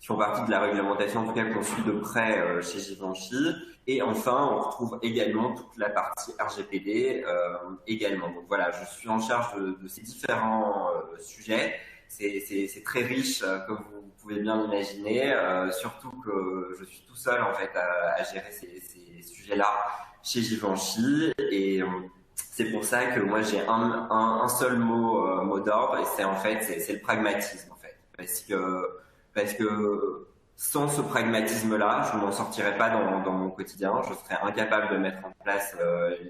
qui font partie de la réglementation, en tout cas qu'on suit de près chez Givenchy. Et enfin, on retrouve également toute la partie RGPD également. Donc voilà, je suis en charge de ces différents sujets. C'est très riche, comme vous pouvez bien l'imaginer, surtout que je suis tout seul en fait à gérer ces sujets-là chez Givenchy, et c'est pour ça que moi j'ai un seul mot d'ordre, et c'est le pragmatisme en fait, parce que sans ce pragmatisme-là, je ne m'en sortirais pas dans mon quotidien, je serais incapable de mettre en place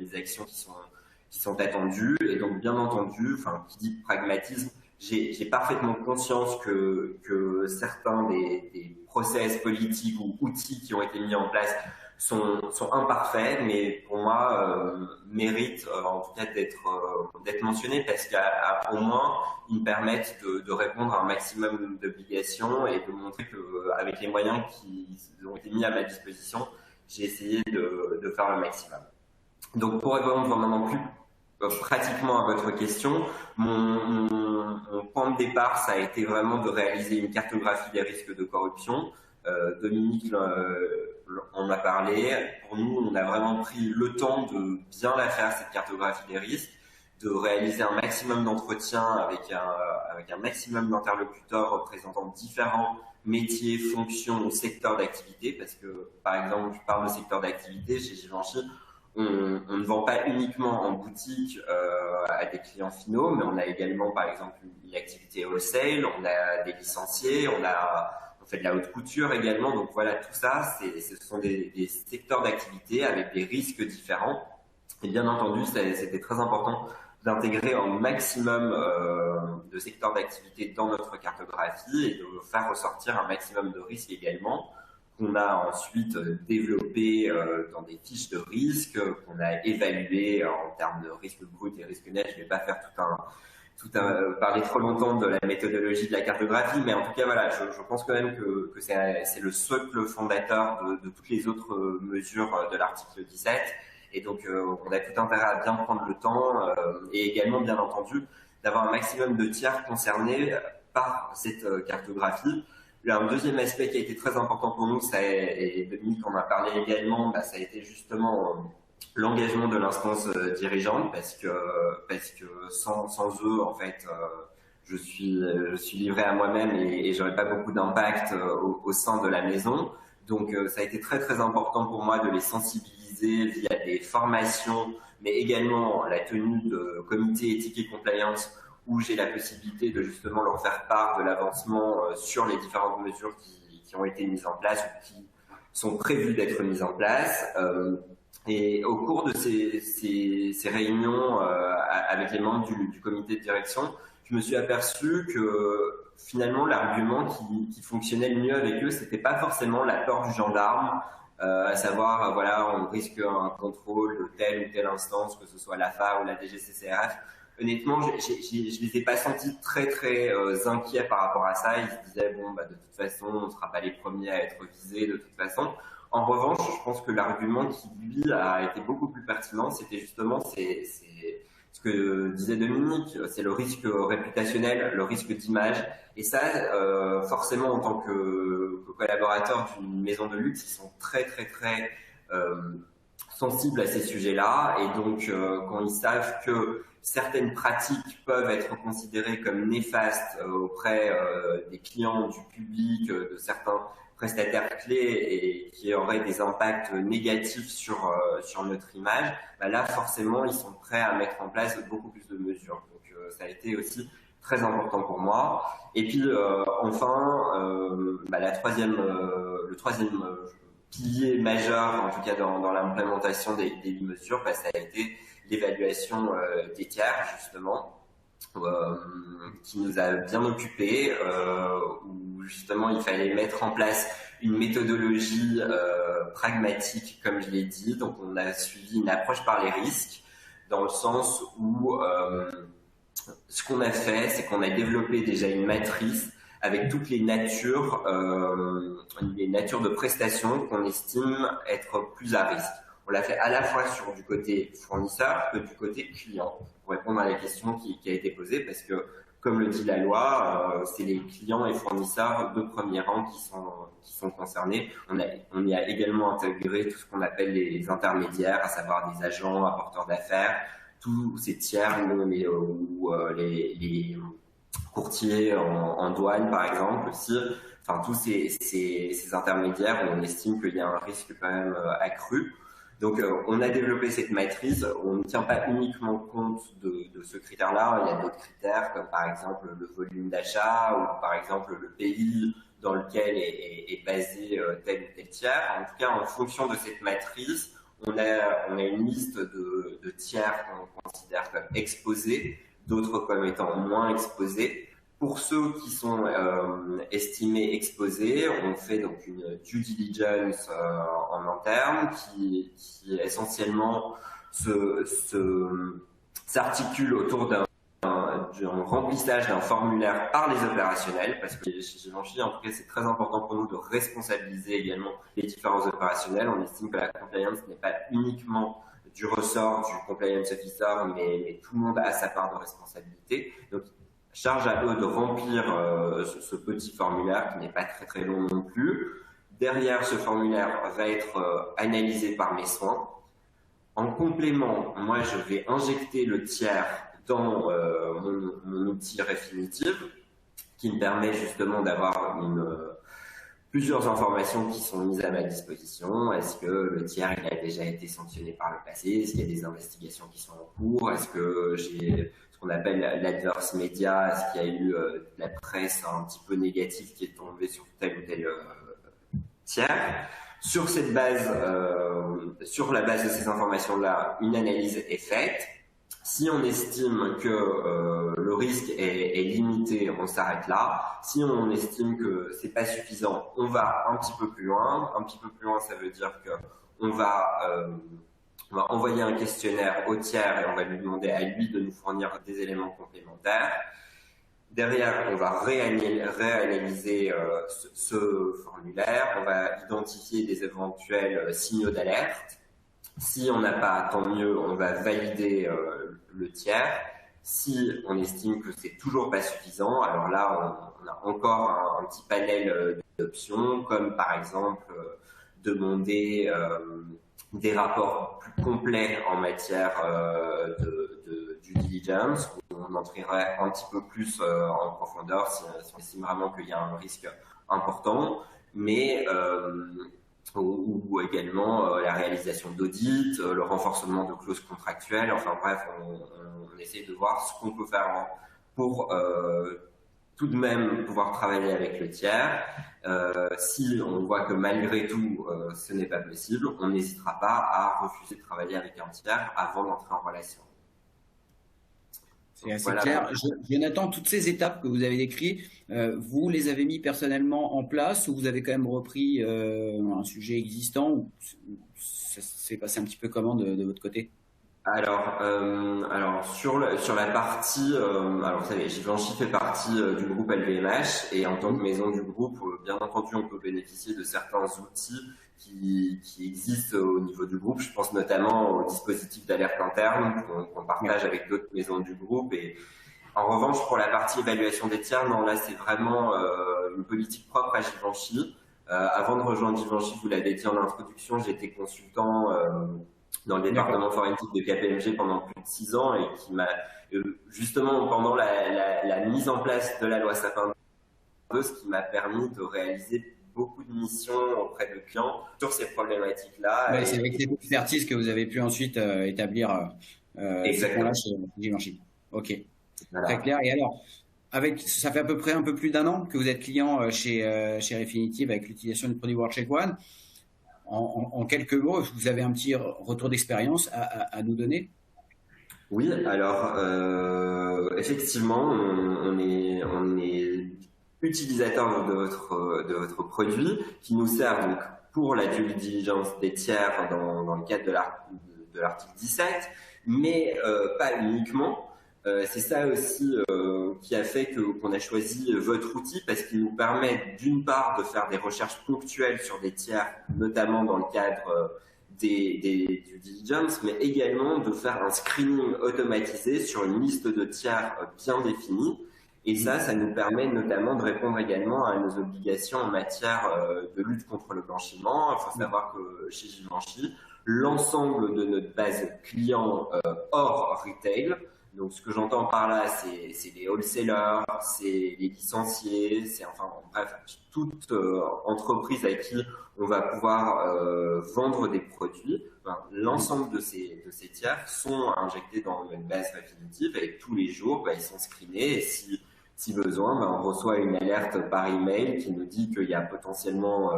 les actions qui sont attendues, et donc bien entendu, qui dit pragmatisme, j'ai parfaitement conscience que certains des process politiques ou outils qui ont été mis en place sont imparfaits, mais pour moi méritent en tout cas d'être mentionnés, parce qu'au moins ils me permettent de répondre à un maximum d'obligations et de montrer qu'avec les moyens qui ont été mis à ma disposition, j'ai essayé de faire le maximum. Donc pour répondre vraiment plus pratiquement à votre question, mon point de départ, ça a été vraiment de réaliser une cartographie des risques de corruption Dominique en a parlé. Pour nous, on a vraiment pris le temps de bien la faire, cette cartographie des risques, de réaliser un maximum d'entretiens avec un maximum d'interlocuteurs représentant différents métiers, fonctions ou secteurs d'activité, parce que, par exemple, je parle de secteur d'activité chez Givenchy, on ne vend pas uniquement en boutique à des clients finaux, mais on a également, par exemple, une activité wholesale, on a des licenciés, on fait de la haute couture également. Donc voilà, tout ça, ce sont des secteurs d'activité avec des risques différents. Et bien entendu, c'était très important d'intégrer un maximum de secteurs d'activité dans notre cartographie et de faire ressortir un maximum de risques également, qu'on a ensuite développé dans des fiches de risque, qu'on a évalué en termes de risque brut et risque net. Je ne vais pas faire parler trop longtemps de la méthodologie de la cartographie, mais en tout cas, voilà, je pense quand même que c'est le socle fondateur de toutes les autres mesures de l'article 17. Et donc, on a tout intérêt à bien prendre le temps et également, bien entendu, d'avoir un maximum de tiers concernés par cette cartographie. Un deuxième aspect qui a été très important pour nous, et Dominique en a parlé également, ça a été justement l'engagement de l'instance dirigeante, parce que sans eux, en fait, je suis livré à moi-même et j'aurais pas beaucoup d'impact au sein de la maison. Donc, ça a été très très important pour moi de les sensibiliser via des formations, mais également la tenue de comités éthique et compliance, où j'ai la possibilité de justement leur faire part de l'avancement sur les différentes mesures qui ont été mises en place ou qui sont prévues d'être mises en place. Et au cours de ces réunions avec les membres du comité de direction, je me suis aperçu que finalement l'argument qui fonctionnait le mieux avec eux, c'était pas forcément la peur du gendarme, à savoir voilà, on risque un contrôle de telle ou telle instance, que ce soit l'AFA ou la DGCCRF. Honnêtement, je les ai pas sentis très très inquiets par rapport à ça. Ils se disaient bon, de toute façon, on ne sera pas les premiers à être visés de toute façon. En revanche, je pense que l'argument qui lui a été beaucoup plus pertinent, c'était justement ce que disait Dominique, c'est le risque réputationnel, le risque d'image. Et ça, forcément, en tant que collaborateur d'une maison de luxe, ils sont très très très sensibles à ces sujets-là. Et donc, quand ils savent que certaines pratiques peuvent être considérées comme néfastes auprès des clients, du public, de certains prestataires clés et qui auraient des impacts négatifs sur notre image, là forcément ils sont prêts à mettre en place beaucoup plus de mesures. Donc ça a été aussi très important pour moi. Et puis enfin, le troisième pilier majeur, en tout cas dans l'implémentation des mesures, ça a été l'évaluation des tiers justement. Qui nous a bien occupés, où justement il fallait mettre en place une méthodologie pragmatique, comme je l'ai dit. Donc on a suivi une approche par les risques, dans le sens où ce qu'on a fait, c'est qu'on a développé déjà une matrice avec toutes les natures de prestations qu'on estime être plus à risque. On l'a fait à la fois sur du côté fournisseur que du côté client, pour répondre à la question qui a été posée, parce que, comme le dit la loi, c'est les clients et fournisseurs de premier rang qui sont concernés. On y a également intégré tout ce qu'on appelle les intermédiaires, à savoir des agents, apporteurs d'affaires, tous ces tiers ou les courtiers en douane, par exemple, aussi. Enfin, tous ces intermédiaires où on estime qu'il y a un risque quand même accru. Donc, on a développé cette matrice. On ne tient pas uniquement compte de ce critère-là. Il y a d'autres critères, comme par exemple le volume d'achat ou par exemple le pays dans lequel est basé tel ou tel tiers. En tout cas, en fonction de cette matrice, on a une liste de tiers qu'on considère comme exposés, d'autres comme étant moins exposés. Pour ceux qui sont estimés exposés, on fait donc une due diligence en interne qui essentiellement s'articule autour d'un remplissage d'un formulaire par les opérationnels, parce que chez Givenchy, en tout cas, c'est très important pour nous de responsabiliser également les différents opérationnels. On estime que la compliance n'est pas uniquement du ressort du compliance officer, mais tout le monde a sa part de responsabilité. Donc, charge à eux de remplir ce petit formulaire qui n'est pas très très long non plus. Derrière, ce formulaire va être analysé par mes soins. En complément, moi, je vais injecter le tiers dans mon outil Refinitiv, qui me permet justement d'avoir plusieurs informations qui sont mises à ma disposition. Est-ce que le tiers il a déjà été sanctionné par le passé? Est-ce qu'il y a des investigations qui sont en cours? Est-ce que j'ai ce qu'on appelle l'adverse média? Est-ce qu'il y a eu de la presse un petit peu négative qui est tombée sur tel ou tel tiers? Sur cette base, sur la base de ces informations-là, une analyse est faite. Si on estime que le risque est limité, on s'arrête là. Si on estime que c'est pas suffisant, on va un petit peu plus loin. Un petit peu plus loin, ça veut dire que on va envoyer un questionnaire au tiers et on va lui demander à lui de nous fournir des éléments complémentaires. Derrière, on va réanalyser ce formulaire. On va identifier des éventuels signaux d'alerte. Si on n'a pas, tant mieux, on va valider le tiers. Si on estime que c'est toujours pas suffisant, alors là, on a encore un petit panel d'options, comme par exemple demander des rapports plus complets en matière de due diligence, où on entrerait un petit peu plus en profondeur si on estime vraiment qu'il y a un risque important, mais ou également la réalisation d'audits, le renforcement de clauses contractuelles. Enfin bref, on essaie de voir ce qu'on peut faire pour tout de même pouvoir travailler avec le tiers. Si on voit que malgré tout ce n'est pas possible, on n'hésitera pas à refuser de travailler avec un tiers avant d'entrer en relation. C'est assez voilà. Clair. Jonathan, toutes ces étapes que vous avez décrites, vous les avez mis personnellement en place ou vous avez quand même repris un sujet existant ou ça s'est passé un petit peu comment de votre côté? Alors sur la partie, alors vous savez, Givenchy fait partie du groupe LVMH et en tant que maison du groupe, bien entendu, on peut bénéficier de certains outils qui existent au niveau du groupe. Je pense notamment au dispositif d'alerte interne qu'on partage avec d'autres maisons du groupe. Et en revanche, pour la partie évaluation des tiers, non, là c'est vraiment une politique propre à Givenchy. Avant de rejoindre Givenchy, vous l'avez dit en introduction, j'étais consultant dans le département forensique de KPMG pendant plus de 6 ans et qui m'a justement pendant la mise en place de la loi Sapin 2, ce qui m'a permis de réaliser beaucoup de missions auprès de clients sur ces problématiques-là. Ouais, c'est avec cette expertise que vous avez pu ensuite établir exactement chez Givenchy. Ok, voilà. Très clair. Et alors, ça fait à peu près un peu plus d'1 an que vous êtes client chez Refinitiv avec l'utilisation du produit WorldCheck One. En quelques mots, vous avez un petit retour d'expérience à nous donner? Oui, alors effectivement, on est utilisateur de votre produit qui nous sert donc pour la due diligence des tiers dans le cadre de l'article 17, mais pas uniquement. C'est ça aussi qui a fait qu'on a choisi votre outil parce qu'il nous permet d'une part de faire des recherches ponctuelles sur des tiers, notamment dans le cadre des due diligence, mais également de faire un screening automatisé sur une liste de tiers bien définie. Et ça nous permet notamment de répondre également à nos obligations en matière de lutte contre le blanchiment. Il faut savoir que chez Givenchy, l'ensemble de notre base client hors retail, donc ce que j'entends par là, c'est les wholesalers, c'est les licenciés, c'est enfin bref, toute entreprise à qui on va pouvoir vendre des produits. Enfin, l'ensemble de ces tiers sont injectés dans une base Refinitiv et tous les jours, ils sont screenés et si besoin, on reçoit une alerte par email qui nous dit qu'il y a potentiellement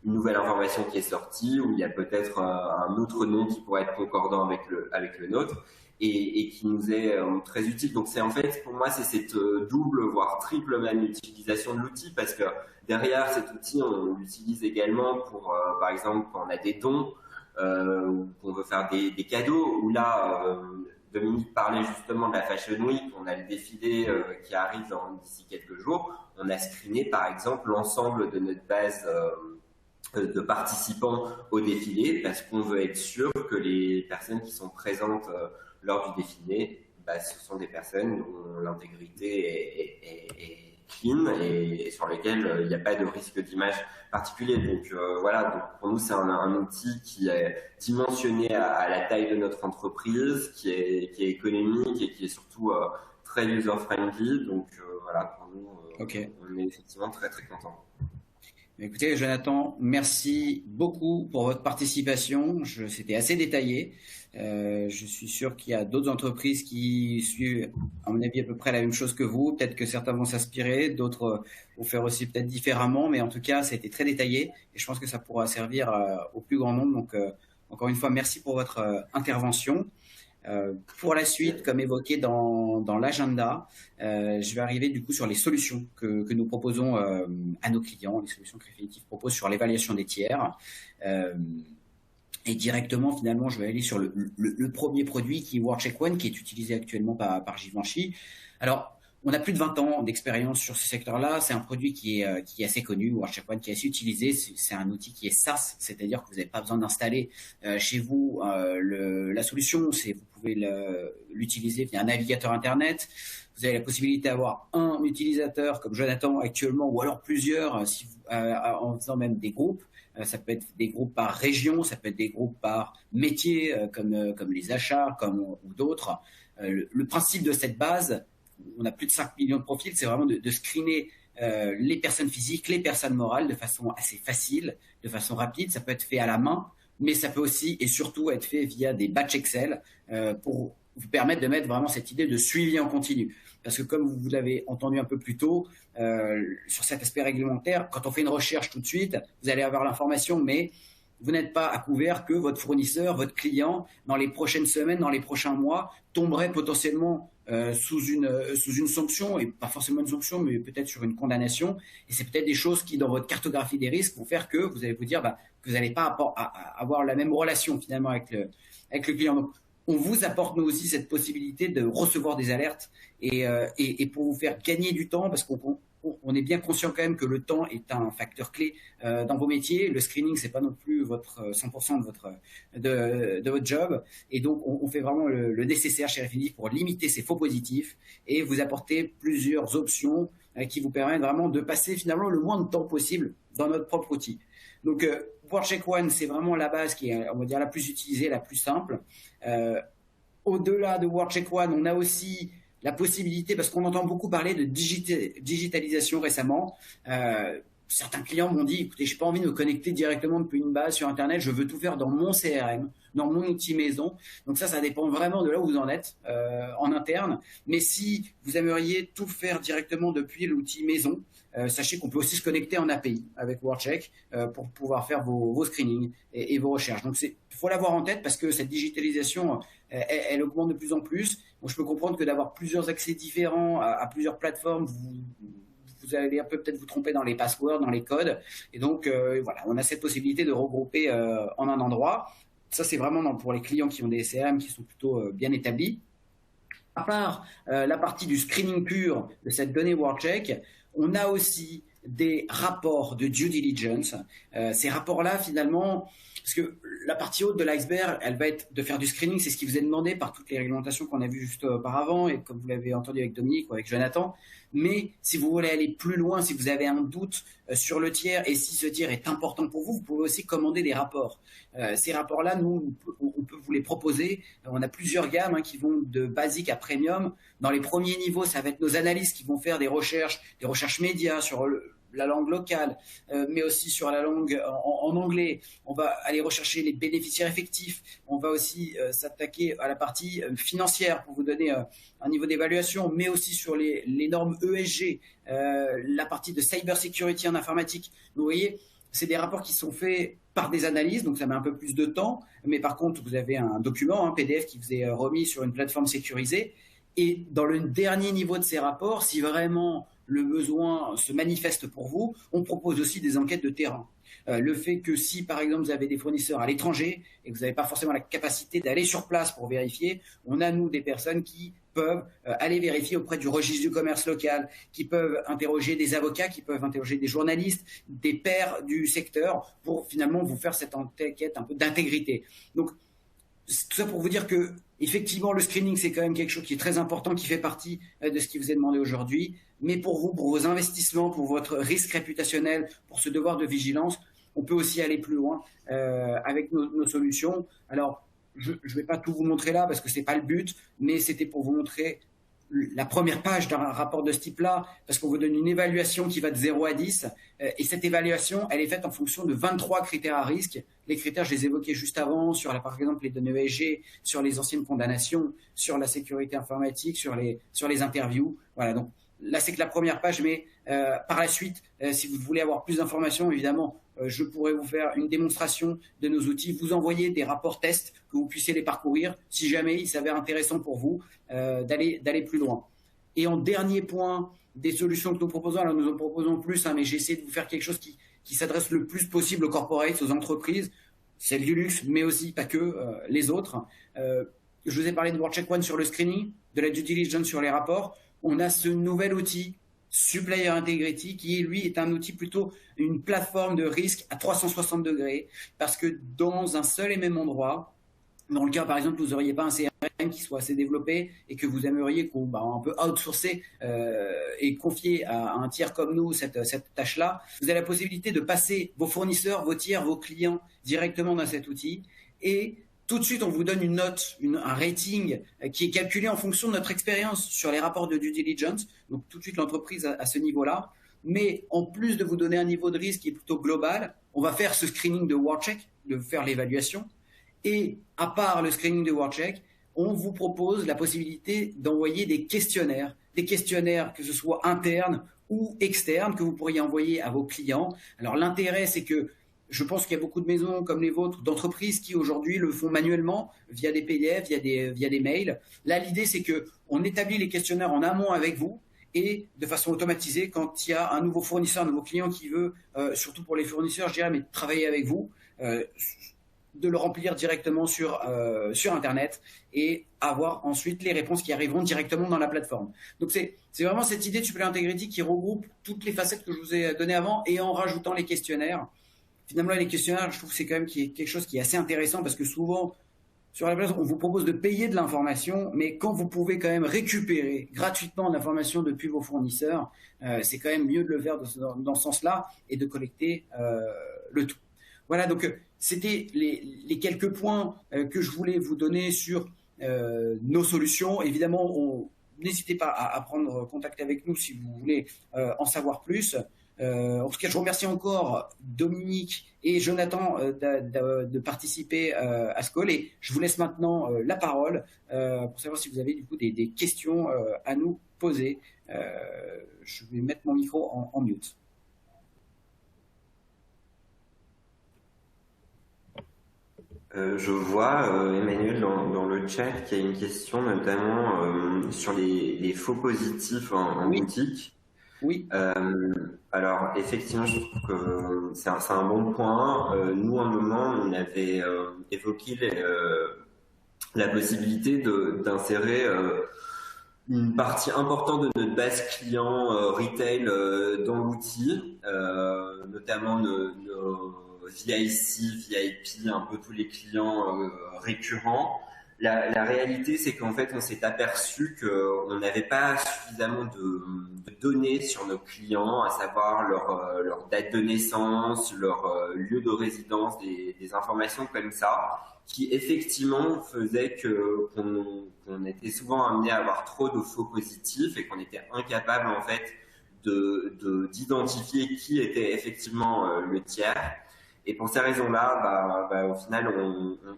une nouvelle information qui est sortie ou il y a peut-être un autre nom qui pourrait être concordant avec le nôtre. Et qui nous est très utile. Donc c'est en fait, pour moi, c'est cette double, voire triple même utilisation de l'outil parce que derrière cet outil, on l'utilise également pour, par exemple, quand on a des dons, ou qu'on veut faire des cadeaux, où là, Dominique parlait justement de la Fashion Week, on a le défilé qui arrive d'ici quelques jours, on a screené par exemple l'ensemble de notre base de participants au défilé parce qu'on veut être sûr que les personnes qui sont présentes lors du défilé, ce sont des personnes dont l'intégrité clean et sur lesquels il n'y a pas de risque d'image particulier. Donc voilà, donc pour nous c'est un outil qui est dimensionné à la taille de notre entreprise, qui est économique et qui est surtout très user-friendly. Donc voilà, pour nous, on est effectivement très très contents. Écoutez, Jonathan, merci beaucoup pour votre participation. C'était assez détaillé. Je suis sûr qu'il y a d'autres entreprises qui suivent, à mon avis, à peu près la même chose que vous. Peut-être que certains vont s'inspirer, d'autres vont faire aussi peut-être différemment. Mais en tout cas, ça a été très détaillé et je pense que ça pourra servir au plus grand nombre. Donc, encore une fois, merci pour votre intervention. Pour la suite, comme évoqué dans l'agenda, je vais arriver du coup sur les solutions que nous proposons à nos clients, les solutions que Refinitiv propose sur l'évaluation des tiers. Et directement, finalement, je vais aller sur le premier produit qui est WorldCheck One, qui est utilisé actuellement par Givenchy. Alors, on a plus de 20 ans d'expérience sur ce secteur-là. C'est un produit qui est assez connu, WorldCheck One, qui est assez utilisé. C'est un outil qui est SaaS, c'est-à-dire que vous n'avez pas besoin d'installer chez vous la solution. Vous pouvez l'utiliser via un navigateur Internet. Vous avez la possibilité d'avoir un utilisateur comme Jonathan actuellement, ou alors plusieurs, en faisant même des groupes. Ça peut être des groupes par région, ça peut être des groupes par métier, comme les achats, ou d'autres. Le principe de cette base, on a plus de 5 millions de profils, c'est vraiment de screener les personnes physiques, les personnes morales de façon assez facile, de façon rapide. Ça peut être fait à la main, mais ça peut aussi et surtout être fait via des batchs Excel pour vous permettre de mettre vraiment cette idée de suivi en continu. Parce que comme vous l'avez entendu un peu plus tôt, sur cet aspect réglementaire, quand on fait une recherche tout de suite, vous allez avoir l'information, mais vous n'êtes pas à couvert que votre fournisseur, votre client, dans les prochaines semaines, dans les prochains mois, tomberait potentiellement sous une sanction, et pas forcément une sanction, mais peut-être sur une condamnation. Et c'est peut-être des choses qui, dans votre cartographie des risques, vont faire que vous allez vous dire que vous n'allez pas avoir la même relation finalement avec le client. Donc, on vous apporte nous aussi cette possibilité de recevoir des alertes et pour vous faire gagner du temps, parce qu'on est bien conscient quand même que le temps est un facteur clé dans vos métiers. Le screening, c'est pas non plus 100% de votre job, et donc on fait vraiment le nécessaire chez Refinitiv pour limiter ces faux positifs et vous apporter plusieurs options qui vous permettent vraiment de passer finalement le moins de temps possible dans notre propre outil. Donc WorldCheck One, c'est vraiment la base qui est, on va dire, la plus utilisée, la plus simple. Au-delà de WorldCheck One, on a aussi la possibilité, parce qu'on entend beaucoup parler de digitalisation récemment. Certains clients m'ont dit, écoutez, je n'ai pas envie de me connecter directement depuis une base sur Internet, je veux tout faire dans mon CRM, dans mon outil maison. Donc ça dépend vraiment de là où vous en êtes en interne. Mais si vous aimeriez tout faire directement depuis l'outil maison, sachez qu'on peut aussi se connecter en API avec WorldCheck pour pouvoir faire vos screenings et vos recherches. Donc il faut l'avoir en tête, parce que cette digitalisation, elle augmente de plus en plus. Bon, je peux comprendre que d'avoir plusieurs accès différents à plusieurs plateformes, vous allez un peu peut-être vous tromper dans les passwords, dans les codes. Et donc, voilà, on a cette possibilité de regrouper en un endroit. Ça, c'est vraiment pour les clients qui ont des CRM qui sont plutôt bien établis. À part la partie du screening pur de cette donnée WorldCheck, on a aussi des rapports de due diligence. Ces rapports-là, finalement, parce que la partie haute de l'iceberg, elle va être de faire du screening. C'est ce qui vous est demandé par toutes les réglementations qu'on a vues juste auparavant, et comme vous l'avez entendu avec Dominique ou avec Jonathan. Mais si vous voulez aller plus loin, si vous avez un doute sur le tiers, et si ce tiers est important pour vous, vous pouvez aussi commander des rapports. Ces rapports-là, nous, on peut vous les proposer. On a plusieurs gammes qui vont de basique à premium. Dans les premiers niveaux, ça va être nos analystes qui vont faire des recherches médias sur la langue locale, mais aussi sur la langue en anglais. On va aller rechercher les bénéficiaires effectifs. On va aussi s'attaquer à la partie financière pour vous donner un niveau d'évaluation, mais aussi sur les normes ESG, la partie de cyber security en informatique. Donc, vous voyez, c'est des rapports qui sont faits par des analystes, donc ça met un peu plus de temps. Mais par contre, vous avez un document, un PDF qui vous est remis sur une plateforme sécurisée. Et dans le dernier niveau de ces rapports, si vraiment le besoin se manifeste pour vous, on propose aussi des enquêtes de terrain. Le fait que si, par exemple, vous avez des fournisseurs à l'étranger et que vous n'avez pas forcément la capacité d'aller sur place pour vérifier, on a, nous, des personnes qui peuvent aller vérifier auprès du registre du commerce local, qui peuvent interroger des avocats, qui peuvent interroger des journalistes, des pairs du secteur, pour finalement vous faire cette enquête un peu d'intégrité. Donc, tout ça pour vous dire que effectivement, le screening, c'est quand même quelque chose qui est très important, qui fait partie de ce qui vous est demandé aujourd'hui. Mais pour vous, pour vos investissements, pour votre risque réputationnel, pour ce devoir de vigilance, on peut aussi aller plus loin avec nos solutions. Alors, je ne vais pas tout vous montrer là parce que ce n'est pas le but, mais c'était pour vous montrer la première page d'un rapport de ce type-là, parce qu'on vous donne une évaluation qui va de 0 à 10, et cette évaluation, elle est faite en fonction de 23 critères à risque. Les critères, je les évoquais juste avant, sur par exemple les données ESG, sur les anciennes condamnations, sur la sécurité informatique, sur les interviews. Voilà, donc là, c'est que la première page, mais par la suite, si vous voulez avoir plus d'informations, évidemment, je pourrais vous faire une démonstration de nos outils, vous envoyer des rapports tests, que vous puissiez les parcourir, si jamais il s'avère intéressant pour vous d'aller plus loin. Et en dernier point, des solutions que nous proposons, alors nous en proposons plus, mais j'ai essayé de vous faire quelque chose qui s'adresse le plus possible aux corporates, aux entreprises, celles du luxe, mais aussi pas que les autres. Je vous ai parlé de WorldCheck One sur le screening, de la due diligence sur les rapports. On a ce nouvel outil, Supplier Integrity, qui lui est un outil plutôt une plateforme de risque à 360 degrés, parce que dans un seul et même endroit, dans le cas par exemple où vous n'auriez pas un CRM qui soit assez développé et que vous aimeriez qu'on un peu outsourcer et confier à un tiers comme nous cette tâche-là, vous avez la possibilité de passer vos fournisseurs, vos tiers, vos clients directement dans cet outil, et tout de suite, on vous donne une note, un rating qui est calculé en fonction de notre expérience sur les rapports de due diligence. Donc, tout de suite, l'entreprise à ce niveau-là. Mais en plus de vous donner un niveau de risque qui est plutôt global, on va faire ce screening de WorldCheck, de faire l'évaluation. Et à part le screening de WorldCheck, on vous propose la possibilité d'envoyer des questionnaires que ce soit internes ou externes, que vous pourriez envoyer à vos clients. Alors, l'intérêt, c'est que je pense qu'il y a beaucoup de maisons comme les vôtres, d'entreprises qui aujourd'hui le font manuellement via des PDF, via des mails. Là, l'idée, c'est qu'on établit les questionnaires en amont avec vous et de façon automatisée, quand il y a un nouveau fournisseur, un nouveau client qui veut, surtout pour les fournisseurs, je dirais, mais travailler avec vous, de le remplir directement sur Internet et avoir ensuite les réponses qui arriveront directement dans la plateforme. Donc, c'est vraiment cette idée de Supplier Integrity qui regroupe toutes les facettes que je vous ai données avant et en rajoutant les questionnaires. Finalement, les questionnaires, je trouve que c'est quand même quelque chose qui est assez intéressant parce que souvent, sur la place, on vous propose de payer de l'information, mais quand vous pouvez quand même récupérer gratuitement de l'information depuis vos fournisseurs, c'est quand même mieux de le faire dans ce sens-là et de collecter le tout. Voilà, donc c'était les quelques points que je voulais vous donner sur nos solutions. Évidemment, n'hésitez pas à prendre contact avec nous si vous voulez en savoir plus. En tout cas, je vous remercie encore Dominique et Jonathan de participer à ce call, et je vous laisse maintenant la parole pour savoir si vous avez du coup des questions à nous poser. Je vais mettre mon micro en mute. Je vois, Emmanuel, dans le chat, qu'il y a une question notamment sur les faux positifs en boutique. Oui. Alors, effectivement, je trouve que c'est un bon point. Nous, à un moment, on avait évoqué la possibilité d'insérer une partie importante de notre base client retail dans l'outil, notamment nos VIC, VIP, un peu tous les clients récurrents. La réalité, c'est qu'en fait, on s'est aperçu qu'on n'avait pas suffisamment de données sur nos clients, à savoir leur date de naissance, leur lieu de résidence, des informations comme ça, qui effectivement faisaient qu'on était souvent amené à avoir trop de faux positifs et qu'on était incapable en fait d'identifier qui était effectivement le tiers. Et pour ces raisons-là, au final,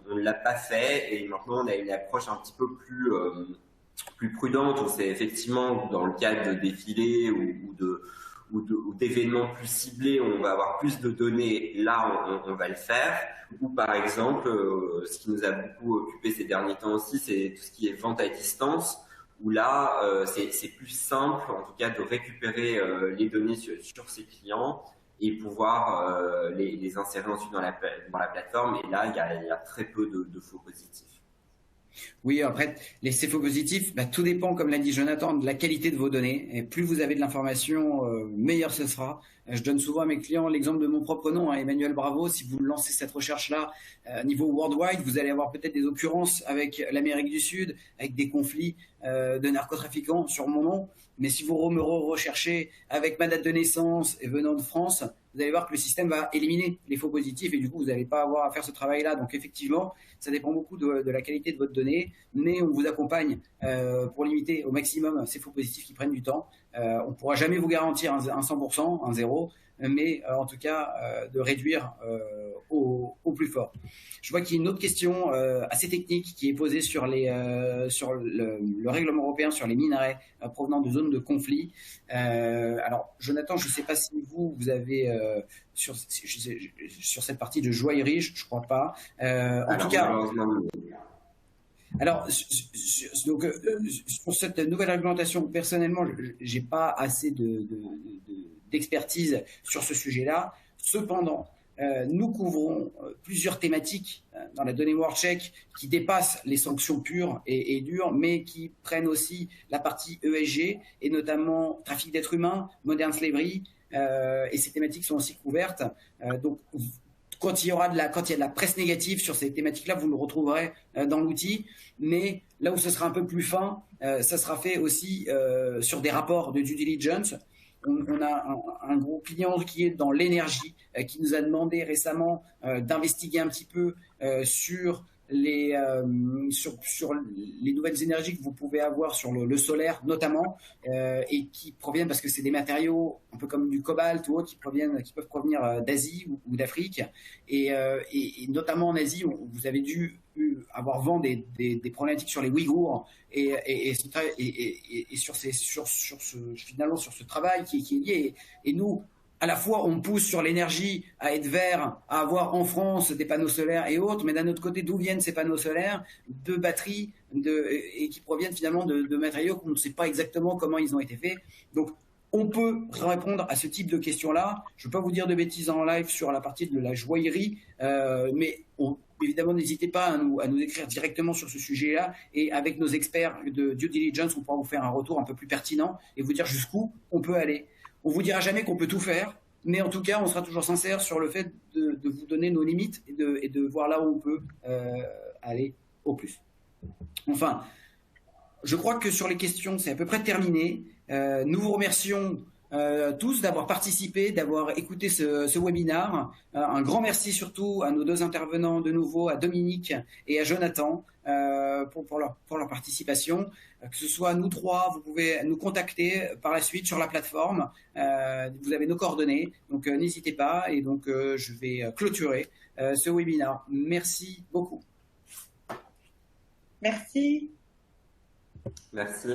on ne l'a pas fait, et maintenant on a une approche un petit peu plus prudente, où c'est effectivement dans le cadre de défilés ou d'événements plus ciblés, où on va avoir plus de données, là on va le faire. Ou par exemple, ce qui nous a beaucoup occupé ces derniers temps aussi, c'est tout ce qui est vente à distance, où là c'est plus simple en tout cas de récupérer les données sur ses clients et pouvoir les insérer ensuite dans la plateforme. Et là, il y a très peu de faux positifs. Oui, après, ces faux positifs, tout dépend, comme l'a dit Jonathan, de la qualité de vos données. Et plus vous avez de l'information, meilleur ce sera. Je donne souvent à mes clients l'exemple de mon propre nom, Emmanuel Bravo. Si vous lancez cette recherche-là, niveau worldwide, vous allez avoir peut-être des occurrences avec l'Amérique du Sud, avec des conflits de narcotrafiquants sur mon nom. Mais si vous me recherchez avec ma date de naissance et venant de France, vous allez voir que le système va éliminer les faux positifs et du coup, vous n'allez pas avoir à faire ce travail-là. Donc effectivement, ça dépend beaucoup de la qualité de votre donnée, mais on vous accompagne pour limiter au maximum ces faux positifs qui prennent du temps. On ne pourra jamais vous garantir un 100%, un 0, mais en tout cas de réduire au plus fort. Je vois qu'il y a une autre question assez technique qui est posée sur le règlement européen sur les minerais provenant de zones de conflit. Alors, Jonathan, je ne sais pas si vous avez sur cette partie de joaillerie, je ne crois pas. En tout cas. Alors, donc, pour cette nouvelle réglementation, personnellement, j'ai pas assez d'expertise sur ce sujet-là. Cependant, nous couvrons plusieurs thématiques dans la donnée WorldCheck qui dépassent les sanctions pures et dures, mais qui prennent aussi la partie ESG et notamment trafic d'êtres humains, modern slavery, et ces thématiques sont aussi couvertes. Donc, quand il y a de la presse négative sur ces thématiques-là, vous le retrouverez dans l'outil. Mais là où ce sera un peu plus fin, ça sera fait aussi sur des rapports de due diligence. On a un gros client qui est dans l'énergie, qui nous a demandé récemment d'investiguer un petit peu sur les nouvelles énergies que vous pouvez avoir sur le solaire notamment, et qui proviennent, parce que c'est des matériaux un peu comme du cobalt ou autres qui peuvent provenir d'Asie ou d'Afrique, et notamment en Asie, vous avez dû avoir vent des problématiques sur les Ouïghours et sur ce travail qui est lié, et nous, à la fois, on pousse sur l'énergie à être vert, à avoir en France des panneaux solaires et autres, mais d'un autre côté, d'où viennent ces panneaux solaires? De batteries, et qui proviennent finalement de matériaux qu'on ne sait pas exactement comment ils ont été faits. Donc, on peut répondre à ce type de questions-là. Je ne veux pas vous dire de bêtises en live sur la partie de la joaillerie, mais évidemment, n'hésitez pas à nous écrire directement sur ce sujet-là, et avec nos experts de due diligence, on pourra vous faire un retour un peu plus pertinent et vous dire jusqu'où on peut aller. On vous dira jamais qu'on peut tout faire, mais en tout cas, on sera toujours sincère sur le fait de vous donner nos limites et de voir là où on peut aller au plus. Enfin, je crois que sur les questions, c'est à peu près terminé. Nous vous remercions tous d'avoir participé, d'avoir écouté ce webinaire. Un grand merci surtout à nos deux intervenants de nouveau, à Dominique et à Jonathan, pour leur participation. Que ce soit nous trois, vous pouvez nous contacter par la suite sur la plateforme. Vous avez nos coordonnées, donc n'hésitez pas. Et donc je vais clôturer ce webinaire. Merci beaucoup. Merci. Merci.